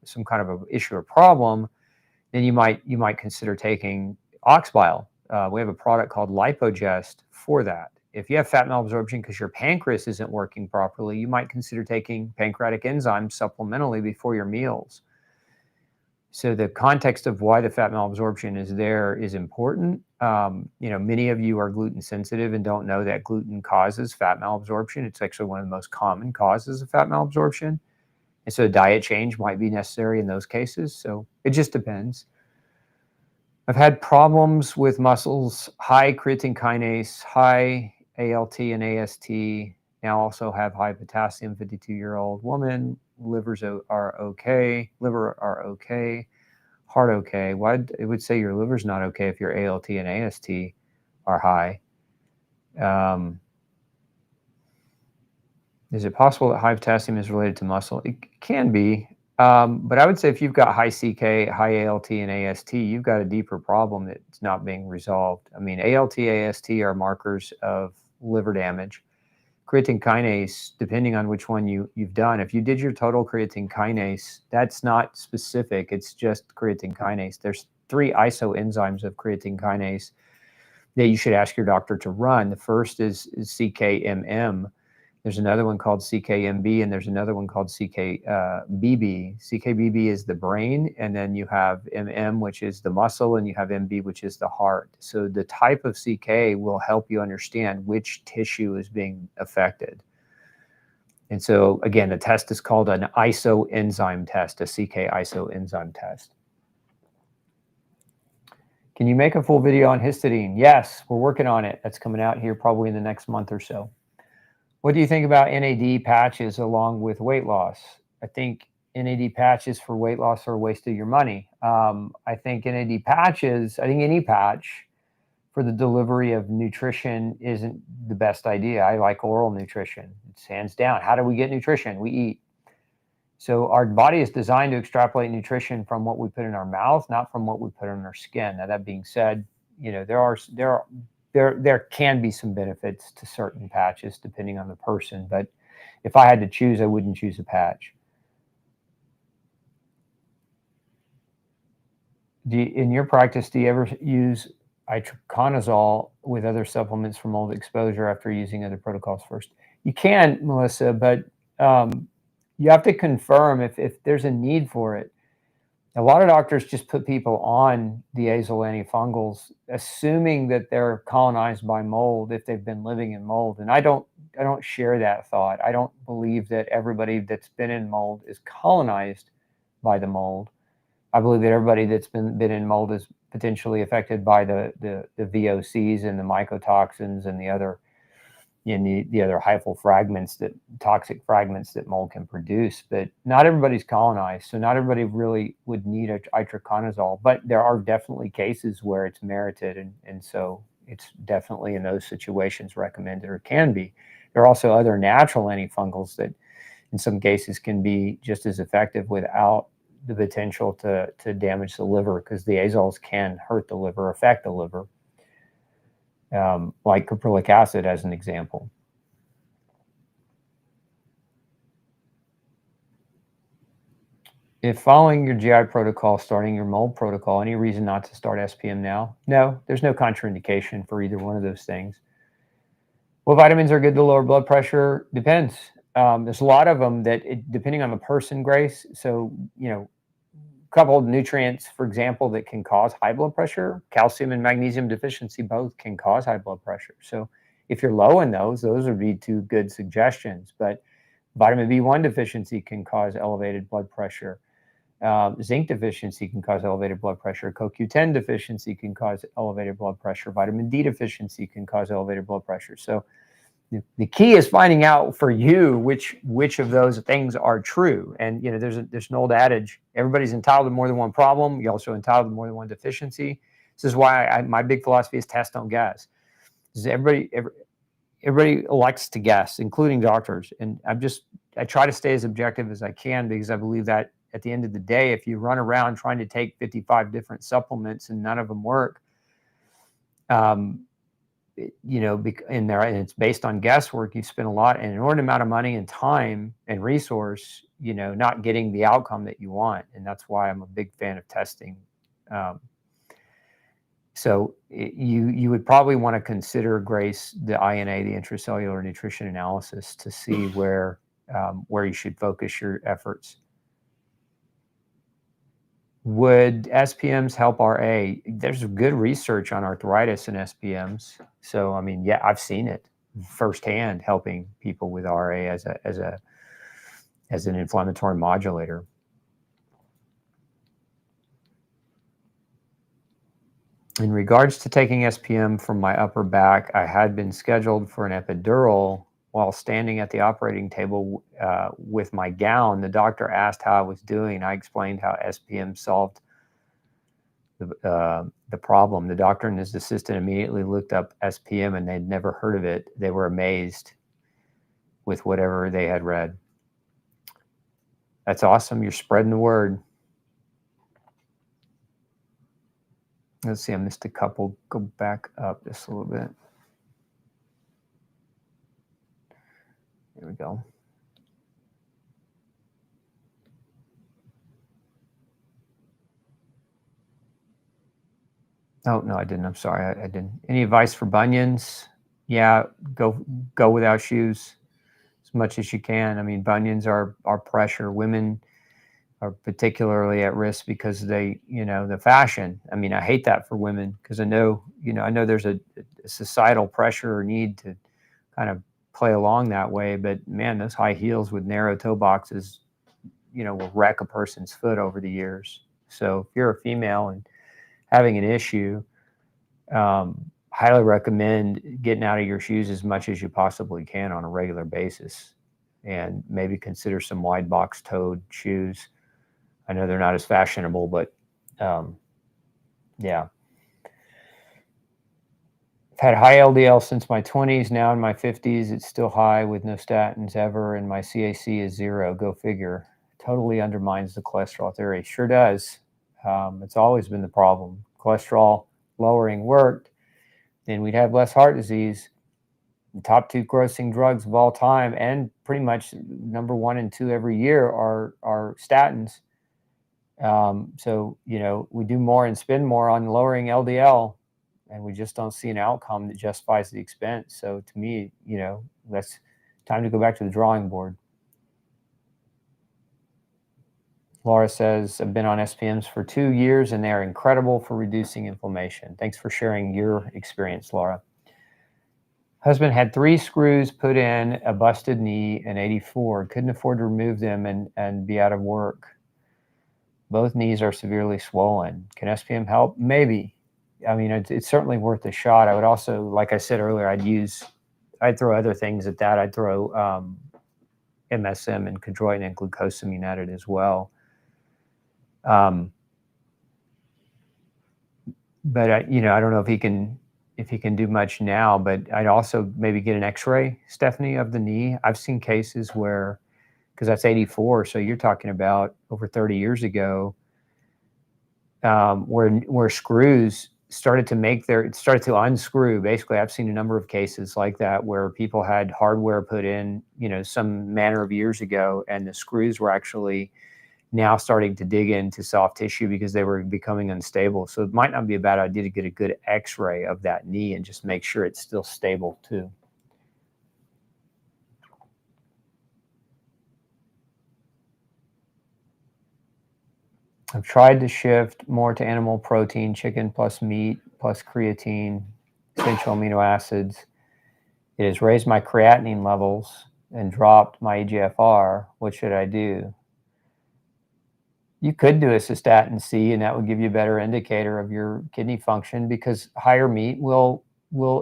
some kind of an issue or problem, then you might consider taking ox bile. We have a product called Lipogest for that. If you have fat malabsorption because your pancreas isn't working properly, you might consider taking pancreatic enzymes supplementally before your meals. So the context of why the fat malabsorption is there is important. Many of you are gluten sensitive and don't know that gluten causes fat malabsorption. It's actually one of the most common causes of fat malabsorption. And so a diet change might be necessary in those cases. So it just depends. I've had problems with muscles, high creatine kinase, high ALT and AST, now also have high potassium, 52-year-old woman, livers are okay, liver are okay, heart okay. Why it would say your liver's not okay if your ALT and AST are high. Is it possible that high potassium is related to muscle? It can be, but I would say if you've got high CK, high ALT and AST, you've got a deeper problem that's not being resolved. I mean, ALT, AST are markers of liver damage. Creatine kinase, depending on which one you've done, if you did your total creatine kinase, that's not specific. It's just creatine kinase. There's 3 isoenzymes of creatine kinase that you should ask your doctor to run. The first is CKMM. There's another one called CKMB, and there's another one called CKBB. CKBB is the brain, and then you have MM, which is the muscle, and you have MB, which is the heart. So the type of CK will help you understand which tissue is being affected. And so, again, the test is called an isoenzyme test, a CK isoenzyme test. Can you make a full video on histidine? Yes, we're working on it. That's coming out here probably in the next month or so. What do you think about NAD patches along with weight loss? I think NAD patches for weight loss are a waste of your money. I think NAD patches, I think any patch for the delivery of nutrition isn't the best idea. I like oral nutrition. It's hands down. How do we get nutrition? We eat. So our body is designed to extrapolate nutrition from what we put in our mouth, not from what we put on our skin. Now, that being said, you know, there can be some benefits to certain patches depending on the person, but if I had to choose, I wouldn't choose a patch. In your practice, do you ever use itraconazole with other supplements for mold exposure after using other protocols first? You can, Melissa, but you have to confirm if there's a need for it. A lot of doctors just put people on diazoles antifungals, assuming that they're colonized by mold if they've been living in mold. And I don't share that thought. I don't believe that everybody that's been in mold is colonized by the mold. I believe that everybody that's been in mold is potentially affected by the VOCs and the mycotoxins and the other hyphal fragments, that toxic fragments that mold can produce, but not everybody's colonized. So not everybody really would need itraconazole, but there are definitely cases where it's merited. And so it's definitely in those situations recommended, or can be. There are also other natural antifungals that in some cases can be just as effective without the potential to damage the liver, because the azoles can hurt the liver, affect the liver. Like caprylic acid as an example. If following your GI protocol, starting your mold protocol, any reason not to start SPM now? No, there's no contraindication for either one of those things. What vitamins are good to lower blood pressure? Depends. There's a lot of them that, depending on the person, Grace. So, you know, couple of nutrients, for example, that can cause high blood pressure, calcium and magnesium deficiency both can cause high blood pressure. So if you're low in those would be 2 good suggestions. But vitamin B1 deficiency can cause elevated blood pressure. Zinc deficiency can cause elevated blood pressure. CoQ10 deficiency can cause elevated blood pressure. Vitamin D deficiency can cause elevated blood pressure. So the key is finding out for you which of those things are true. And you know, there's an old adage: everybody's entitled to more than one problem. You're also entitled to more than one deficiency. This is why my big philosophy is test, don't guess. Everybody likes to guess, including doctors. And I try to stay as objective as I can, because I believe that at the end of the day, if you run around trying to take 55 different supplements and none of them work, you know, and it's based on guesswork, you spend an inordinate amount of money and time and resource, you know, not getting the outcome that you want. And that's why I'm a big fan of testing. So you would probably want to consider, Grace, the INA, the intracellular nutrition analysis, to see where you should focus your efforts. Would SPMs help RA? There's good research on arthritis and SPMs. So, I mean, yeah, I've seen it firsthand, helping people with RA as an inflammatory modulator. In regards to taking SPM from my upper back, I had been scheduled for an epidural while standing at the operating table with my gown, the doctor asked how I was doing. I explained how SPM solved the problem. The doctor and his assistant immediately looked up SPM, and they'd never heard of it. They were amazed with whatever they had read. That's awesome. You're spreading the word. Let's see, I missed a couple. Go back up just a little bit. There we go. Oh, no, I didn't. I'm sorry. I didn't. Any advice for bunions? Yeah, go without shoes as much as you can. I mean, bunions are pressure. Women are particularly at risk because they, the fashion. I mean, I hate that for women because I know there's a societal pressure or need to kind of play along that way. But man, those high heels with narrow toe boxes, will wreck a person's foot over the years. So if you're a female and having an issue, highly recommend getting out of your shoes as much as you possibly can on a regular basis, and maybe consider some wide box toed shoes. I know they're not as fashionable, but yeah. I've had high LDL since my 20s. Now in my 50s, it's still high with no statins ever, and my CAC is 0. Go figure. Totally undermines the cholesterol theory. Sure does. It's always been the problem. Cholesterol lowering worked, then we'd have less heart disease. The top 2 grossing drugs of all time, and pretty much number 1 and 2 every year, are statins. So, we do more and spend more on lowering LDL, and we just don't see an outcome that justifies the expense. So to me, that's time to go back to the drawing board. Laura says, I've been on SPMs for 2 years, and they are incredible for reducing inflammation. Thanks for sharing your experience, Laura. Husband had 3 screws put in, a busted knee, and 84. Couldn't afford to remove them and be out of work. Both knees are severely swollen. Can SPM help? Maybe. I mean, it's certainly worth a shot. I would also, like I said earlier, I'd throw other things at that. I'd throw MSM and chondroitin and glucosamine at it as well. But I don't know if he can do much now, but I'd also maybe get an x-ray, Stephanie, of the knee. I've seen cases where, because that's 84, so you're talking about over 30 years ago, where screws started to unscrew. Basically, I've seen a number of cases like that where people had hardware put in, some manner of years ago, and the screws were actually now starting to dig into soft tissue because they were becoming unstable. So it might not be a bad idea to get a good x-ray of that knee and just make sure it's still stable too. I've tried to shift more to animal protein, chicken plus meat plus creatine, essential amino acids. It has raised my creatinine levels and dropped my eGFR. What should I do? You could do a cystatin C, and that would give you a better indicator of your kidney function, because higher meat will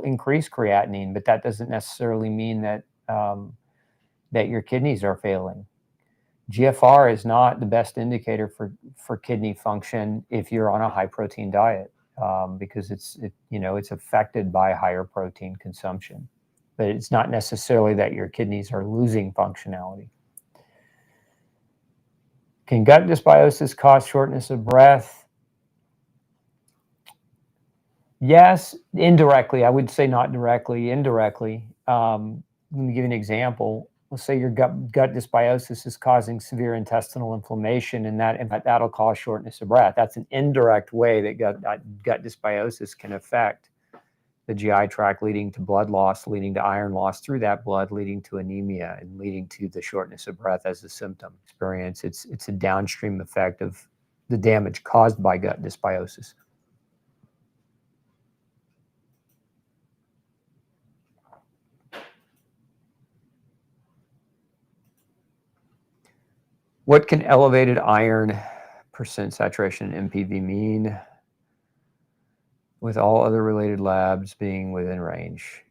increase creatinine, but that doesn't necessarily mean that that your kidneys are failing. GFR is not the best indicator for kidney function if you're on a high protein diet, because it's affected by higher protein consumption, but it's not necessarily that your kidneys are losing functionality. Can gut dysbiosis cause shortness of breath? Yes, indirectly. I would say not directly, indirectly. Let me give you an example. Let's say your gut dysbiosis is causing severe intestinal inflammation, and that'll cause shortness of breath. That's an indirect way that gut dysbiosis can affect the GI tract, leading to blood loss, leading to iron loss through that blood, leading to anemia, and leading to the shortness of breath as a symptom. Experience. It's a downstream effect of the damage caused by gut dysbiosis. What can elevated iron percent saturation in MPV mean, with all other related labs being within range?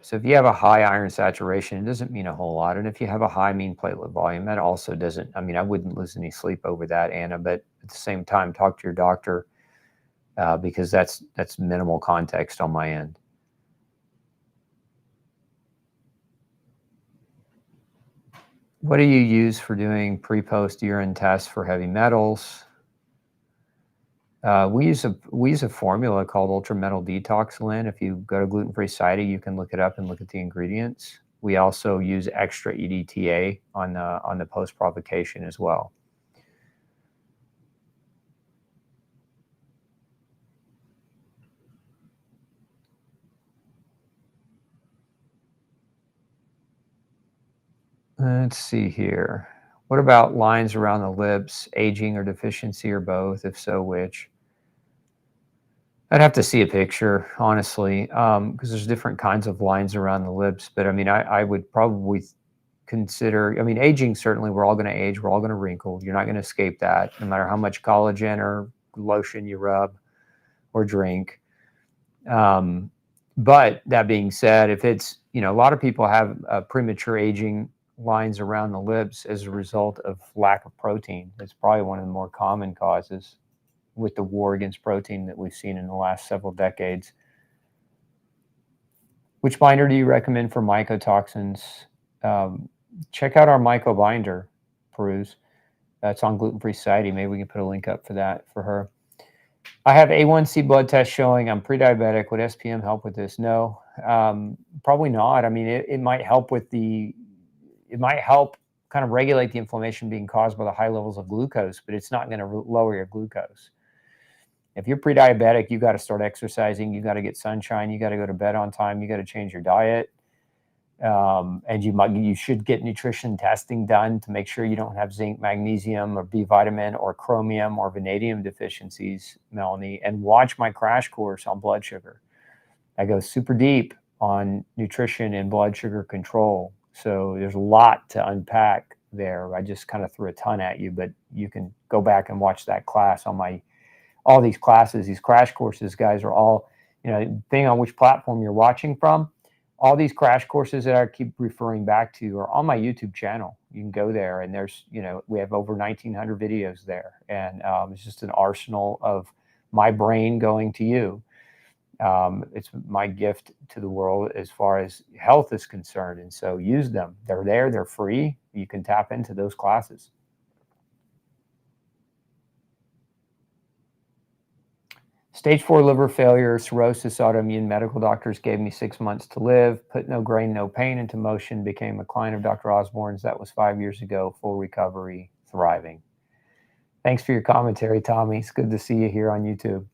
So if you have a high iron saturation, it doesn't mean a whole lot. And if you have a high mean platelet volume, that also doesn't, I mean, I wouldn't lose any sleep over that, Anna, but at the same time, talk to your doctor because that's minimal context on my end. What do you use for doing pre-post urine tests for heavy metals? We use a formula called Ultra Metal Detox, Lynn. If you go to Gluten Free Society, you can look it up and look at the ingredients. We also use extra EDTA on the post provocation as well. Let's see here. What about lines around the lips, aging or deficiency or both? If so, which? I'd have to see a picture, honestly, because there's different kinds of lines around the lips. But I mean, I would probably consider, I mean, aging, certainly, we're all going to age, we're all going to wrinkle. You're not going to escape that, no matter how much collagen or lotion you rub or drink. But that being said, if it's, a lot of people have premature aging lines around the lips as a result of lack of protein. It's probably one of the more common causes with the war against protein that we've seen in the last several decades. Which binder do you recommend for mycotoxins? Check out our myco binder, Peruse. It's on Gluten Free Society. Maybe we can put a link up for that for her. I have A1C blood test showing I'm pre-diabetic. Would SPM help with this? No, probably not. I mean, it might help it might help kind of regulate the inflammation being caused by the high levels of glucose, but it's not going to lower your glucose. If you're pre-diabetic, you got to start exercising. You got to get sunshine. You got to go to bed on time. You got to change your diet. And you should get nutrition testing done to make sure you don't have zinc, magnesium, or B vitamin, or chromium, or vanadium deficiencies, Melanie. And watch my crash course on blood sugar. I go super deep on nutrition and blood sugar control. So there's a lot to unpack there. I just kind of threw a ton at you, but you can go back and watch that class on all these classes, these crash courses, guys, are all, depending on which platform you're watching from, all these crash courses that I keep referring back to are on my YouTube channel. You can go there and there's, we have over 1,900 videos there. And it's just an arsenal of my brain going to you. It's my gift to the world as far as health is concerned. And so use them. They're there. They're free. You can tap into those classes. Stage 4 liver failure, cirrhosis, autoimmune. Medical doctors gave me 6 months to live. Put no grain, no pain into motion. Became a client of Dr. Osborne's. That was 5 years ago. Full recovery, thriving. Thanks for your commentary, Tommy. It's good to see you here on YouTube.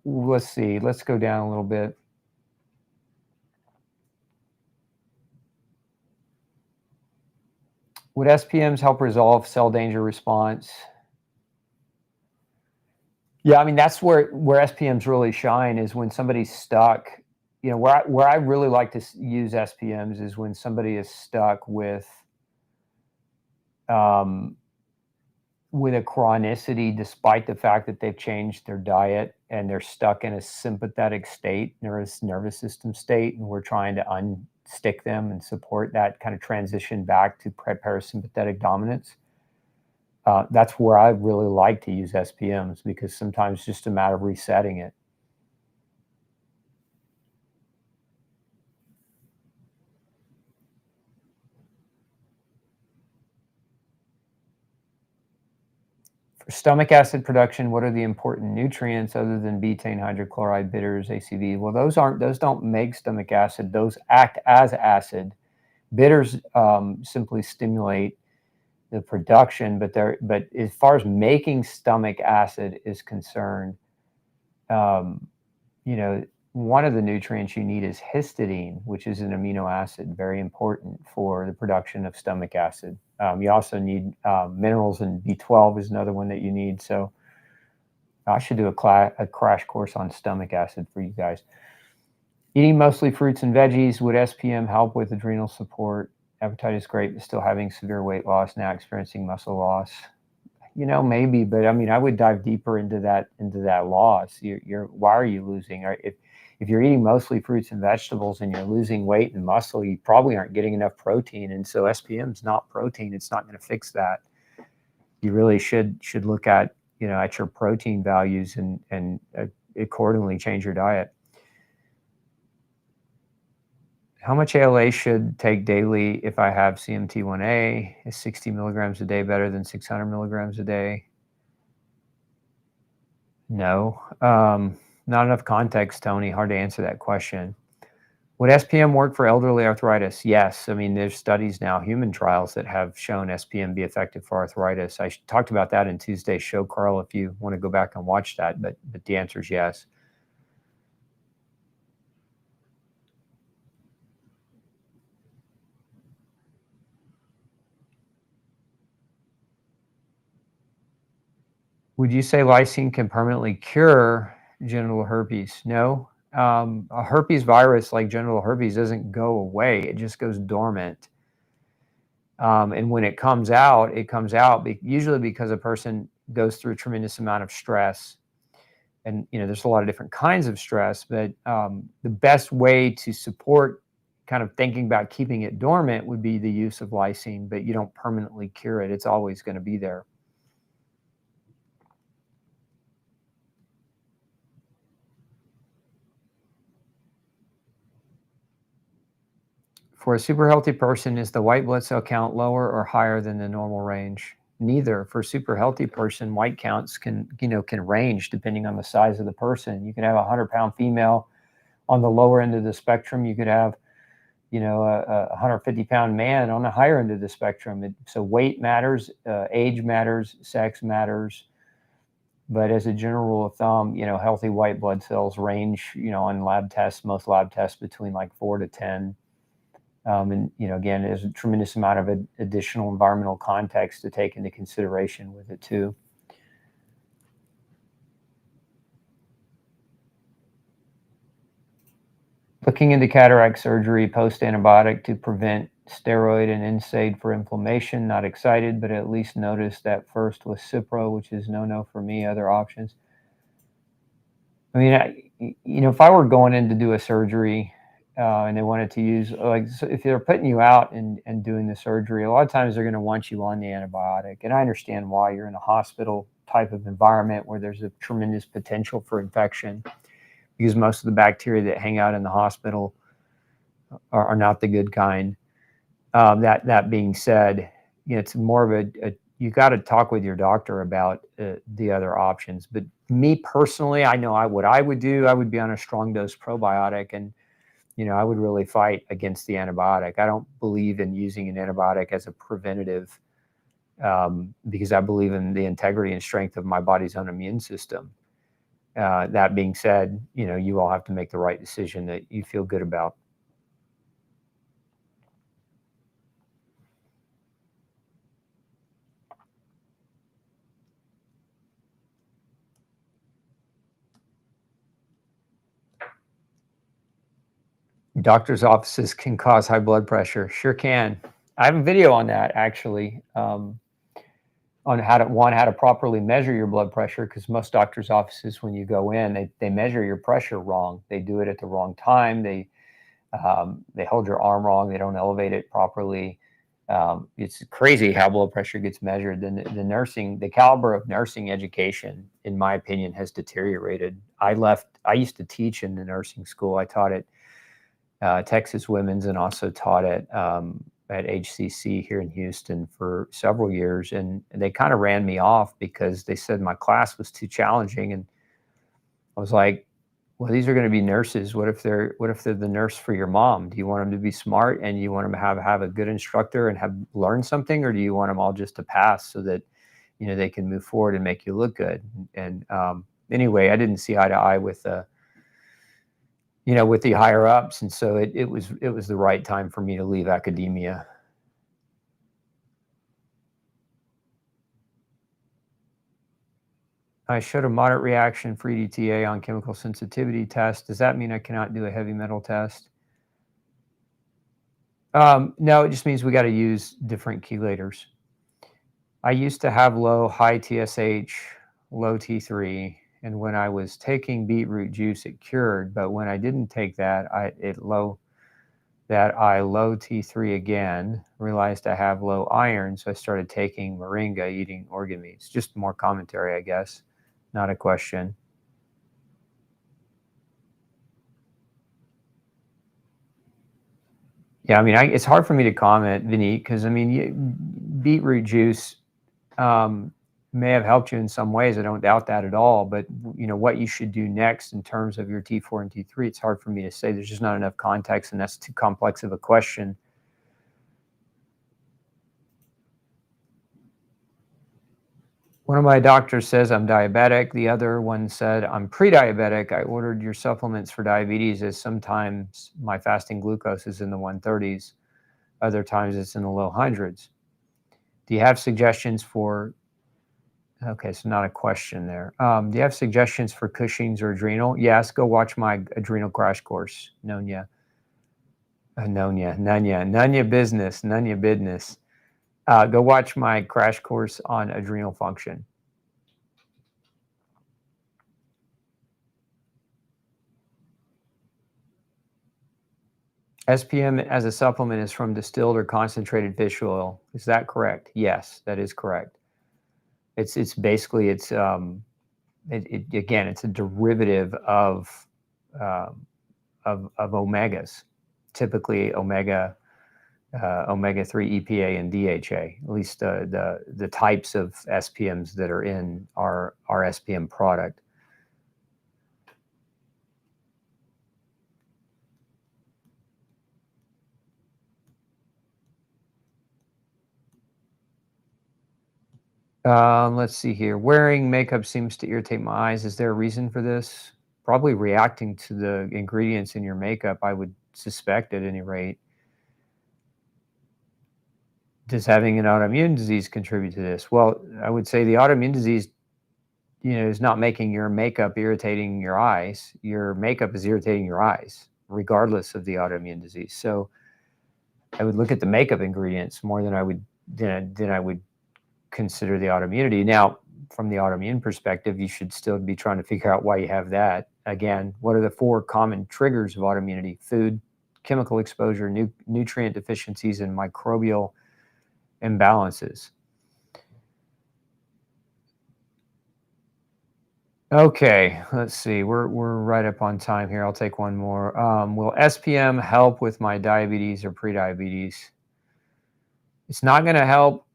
Let's see. Let's go down a little bit. Would SPMs help resolve cell danger response? Yeah, I mean, that's where SPMs really shine is when somebody's stuck. Where I really like to use SPMs is when somebody is stuck with a chronicity, despite the fact that they've changed their diet and they're stuck in a sympathetic state, nervous system state, and we're trying to unstick them and support that kind of transition back to parasympathetic dominance. That's where I really like to use SPMs because sometimes it's just a matter of resetting it. For stomach acid production, what are the important nutrients other than betaine, hydrochloride, bitters, ACV? Well, those don't make stomach acid. Those act as acid. Bitters simply stimulate the production, but as far as making stomach acid is concerned, one of the nutrients you need is histidine, which is an amino acid, very important for the production of stomach acid. You also need minerals, and B12 is another one that you need. So I should do a crash course on stomach acid for you guys. Eating mostly fruits and veggies, would SPM help with adrenal support? Appetite is great, but still having severe weight loss, now experiencing muscle loss. Maybe, but I mean, I would dive deeper into that loss. Why are you losing? Or if you're eating mostly fruits and vegetables and you're losing weight and muscle, you probably aren't getting enough protein. And so SPM is not protein. It's not going to fix that. You really should look at, at your protein values and accordingly change your diet. How much ALA should take daily if I have CMT1A? Is 60 milligrams a day better than 600 milligrams a day? No. Not enough context, Tony. Hard to answer that question. Would SPM work for elderly arthritis? Yes. I mean, there's studies now, human trials, that have shown SPM be effective for arthritis. I talked about that in Tuesday's show, Carl, if you want to go back and watch that, but the answer is yes. Would you say lysine can permanently cure genital herpes? No. A herpes virus like genital herpes doesn't go away. It just goes dormant. And when it comes out usually because a person goes through a tremendous amount of stress. And, there's a lot of different kinds of stress, but the best way to support kind of thinking about keeping it dormant would be the use of lysine, but you don't permanently cure it. It's always going to be there. For a super healthy person, is the white blood cell count lower or higher than the normal range? Neither. For a super healthy person, white counts can range depending on the size of the person. You can have a 100-pound female on the lower end of the spectrum. You could have, a 150-pound man on the higher end of the spectrum. So weight matters, age matters, sex matters. But as a general rule of thumb, healthy white blood cells range, on lab tests, most lab tests, between like 4 to 10. And, again, there's a tremendous amount of additional environmental context to take into consideration with it too. Looking into cataract surgery post-antibiotic to prevent steroid and NSAID for inflammation. Not excited, but at least noticed that first was Cipro, which is no for me. Other options. I mean, if I were going in to do a surgery, and they wanted to use, so if they're putting you out and doing the surgery, a lot of times they're going to want you on the antibiotic. And I understand why. You're in a hospital type of environment where there's a tremendous potential for infection, because most of the bacteria that hang out in the hospital are not the good kind. That being said, it's more of you got to talk with your doctor about the other options. But me personally, I know what I would do. I would be on a strong dose probiotic, and I would really fight against the antibiotic. I don't believe in using an antibiotic as a preventative, because I believe in the integrity and strength of my body's own immune system. That being said, you all have to make the right decision that you feel good about. Doctor's offices can cause high blood pressure. Sure can. I have a video on that, actually, on how to properly measure your blood pressure, because most doctor's offices, when you go in, they measure your pressure wrong. They do it at the wrong time. They hold your arm wrong. They don't elevate it properly. It's crazy how blood pressure gets measured. The caliber of nursing education, in my opinion, has deteriorated. I used to teach in the nursing school. I taught at Texas Women's, and also taught at HCC here in Houston for several years. And they kind of ran me off because they said my class was too challenging. And I was like, well, these are going to be nurses. What if they're the nurse for your mom? Do you want them to be smart, and you want them to have a good instructor and have learned something, or do you want them all just to pass so that they can move forward and make you look good? And anyway, I didn't see eye to eye with with the higher ups, and so it was the right time for me to leave academia. I showed a moderate reaction for EDTA on chemical sensitivity test. Does that mean I cannot do a heavy metal test? No, it just means we got to use different chelators. I used to have high TSH, low T3, and when I was taking beetroot juice, it cured. But when I didn't take that, I low T3 again. Realized I have low iron, so I started taking moringa, eating organ meats. Just more commentary, I guess, not a question. Yeah, I mean, it's hard for me to comment, Vineet, because I mean, beetroot juice may have helped you in some ways. I don't doubt that at all. But what you should do next in terms of your T4 and T3, it's hard for me to say. There's just not enough context, and that's too complex of a question. One of my doctors says I'm diabetic. The other one said I'm pre-diabetic. I ordered your supplements for diabetes, as sometimes my fasting glucose is in the 130s. Other times it's in the low hundreds. Do you have suggestions for, okay, so not a question there. Do you have suggestions for Cushing's or adrenal? Yes, go watch my adrenal crash course. None business. Go watch my crash course on adrenal function. SPM as a supplement is from distilled or concentrated fish oil. Is that correct? Yes, that is correct. It's basically again, it's a derivative of omegas, typically omega 3 EPA and DHA. At least the types of SPMs that are in our SPM product. Let's see here. Wearing makeup seems to irritate my eyes. Is there a reason for this? Probably reacting to the ingredients in your makeup, I would suspect, at any rate. Does having an autoimmune disease contribute to this? Well, I would say the autoimmune disease, is not making your makeup irritating your eyes. Your makeup is irritating your eyes, regardless of the autoimmune disease. So I would look at the makeup ingredients more than I would consider the autoimmunity. Now, from the autoimmune perspective, you should still be trying to figure out why you have that. Again, what are the 4 common triggers of autoimmunity? Food, chemical exposure, nutrient deficiencies, and microbial imbalances. Okay, let's see. We're right up on time here. I'll take one more. Will SPM help with my diabetes or prediabetes? It's not going to help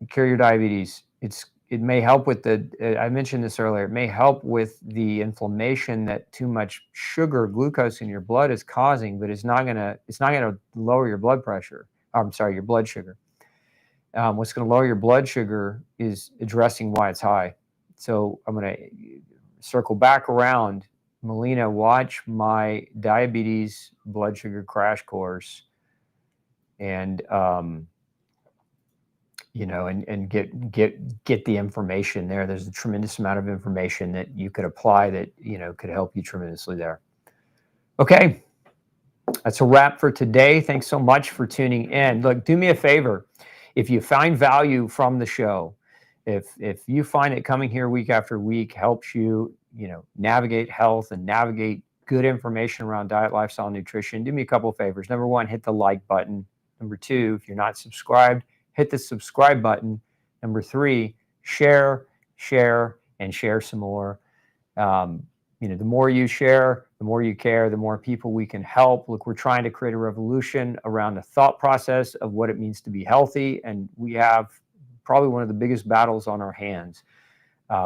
cure your diabetes. It may help with I mentioned this earlier, it may help with the inflammation that too much sugar, glucose in your blood is causing, but it's not gonna lower your blood pressure. I'm sorry, your blood sugar. What's gonna lower your blood sugar is addressing why it's high. So I'm gonna circle back around. Melina, watch my diabetes blood sugar crash course, and and get the information there. There's a tremendous amount of information that you could apply that, could help you tremendously there. Okay, that's a wrap for today. Thanks so much for tuning in. Look, do me a favor. If you find value from the show, if you find that coming here week after week helps you, navigate health and navigate good information around diet, lifestyle, and nutrition, do me a couple of favors. Number 1, hit the like button. Number 2, if you're not subscribed, hit the subscribe button. Number 3, share, and share some more. The more you share, the more you care, the more people we can help. Look, we're trying to create a revolution around the thought process of what it means to be healthy. And we have probably one of the biggest battles on our hands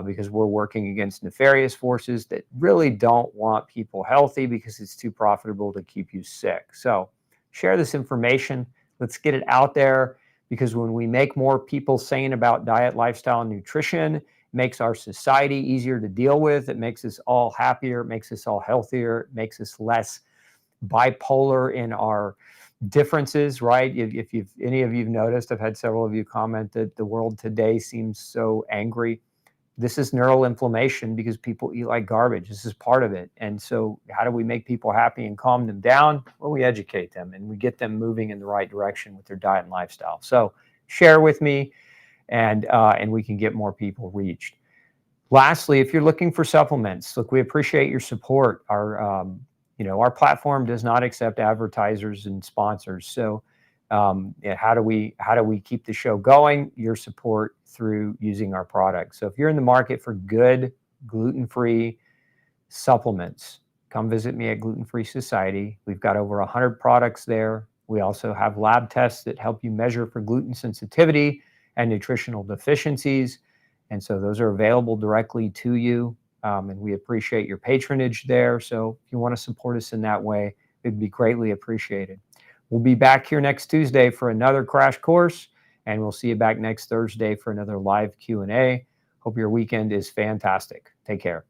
because we're working against nefarious forces that really don't want people healthy because it's too profitable to keep you sick. So share this information. Let's get it out there. Because when we make more people sane about diet, lifestyle, and nutrition, it makes our society easier to deal with. It makes us all happier. It makes us all healthier. It makes us less bipolar in our differences, right? If any of you've noticed, I've had several of you comment that the world today seems so angry. This is neural inflammation because people eat like garbage. This is part of it. And so how do we make people happy and calm them down? Well, we educate them and we get them moving in the right direction with their diet and lifestyle. So share with me and we can get more people reached. Lastly, if you're looking for supplements, look, we appreciate your support. Our platform does not accept advertisers and sponsors. So, yeah, how do we keep the show going? Your support through using our products. So, if you're in the market for good gluten-free supplements, come visit me at Gluten Free Society. We've got over 100 products there. We also have lab tests that help you measure for gluten sensitivity and nutritional deficiencies. And so those are available directly to you. And we appreciate your patronage there. So if you want to support us in that way, it'd be greatly appreciated. We'll be back here next Tuesday for another crash course, and we'll see you back next Thursday for another live Q&A. Hope your weekend is fantastic. Take care.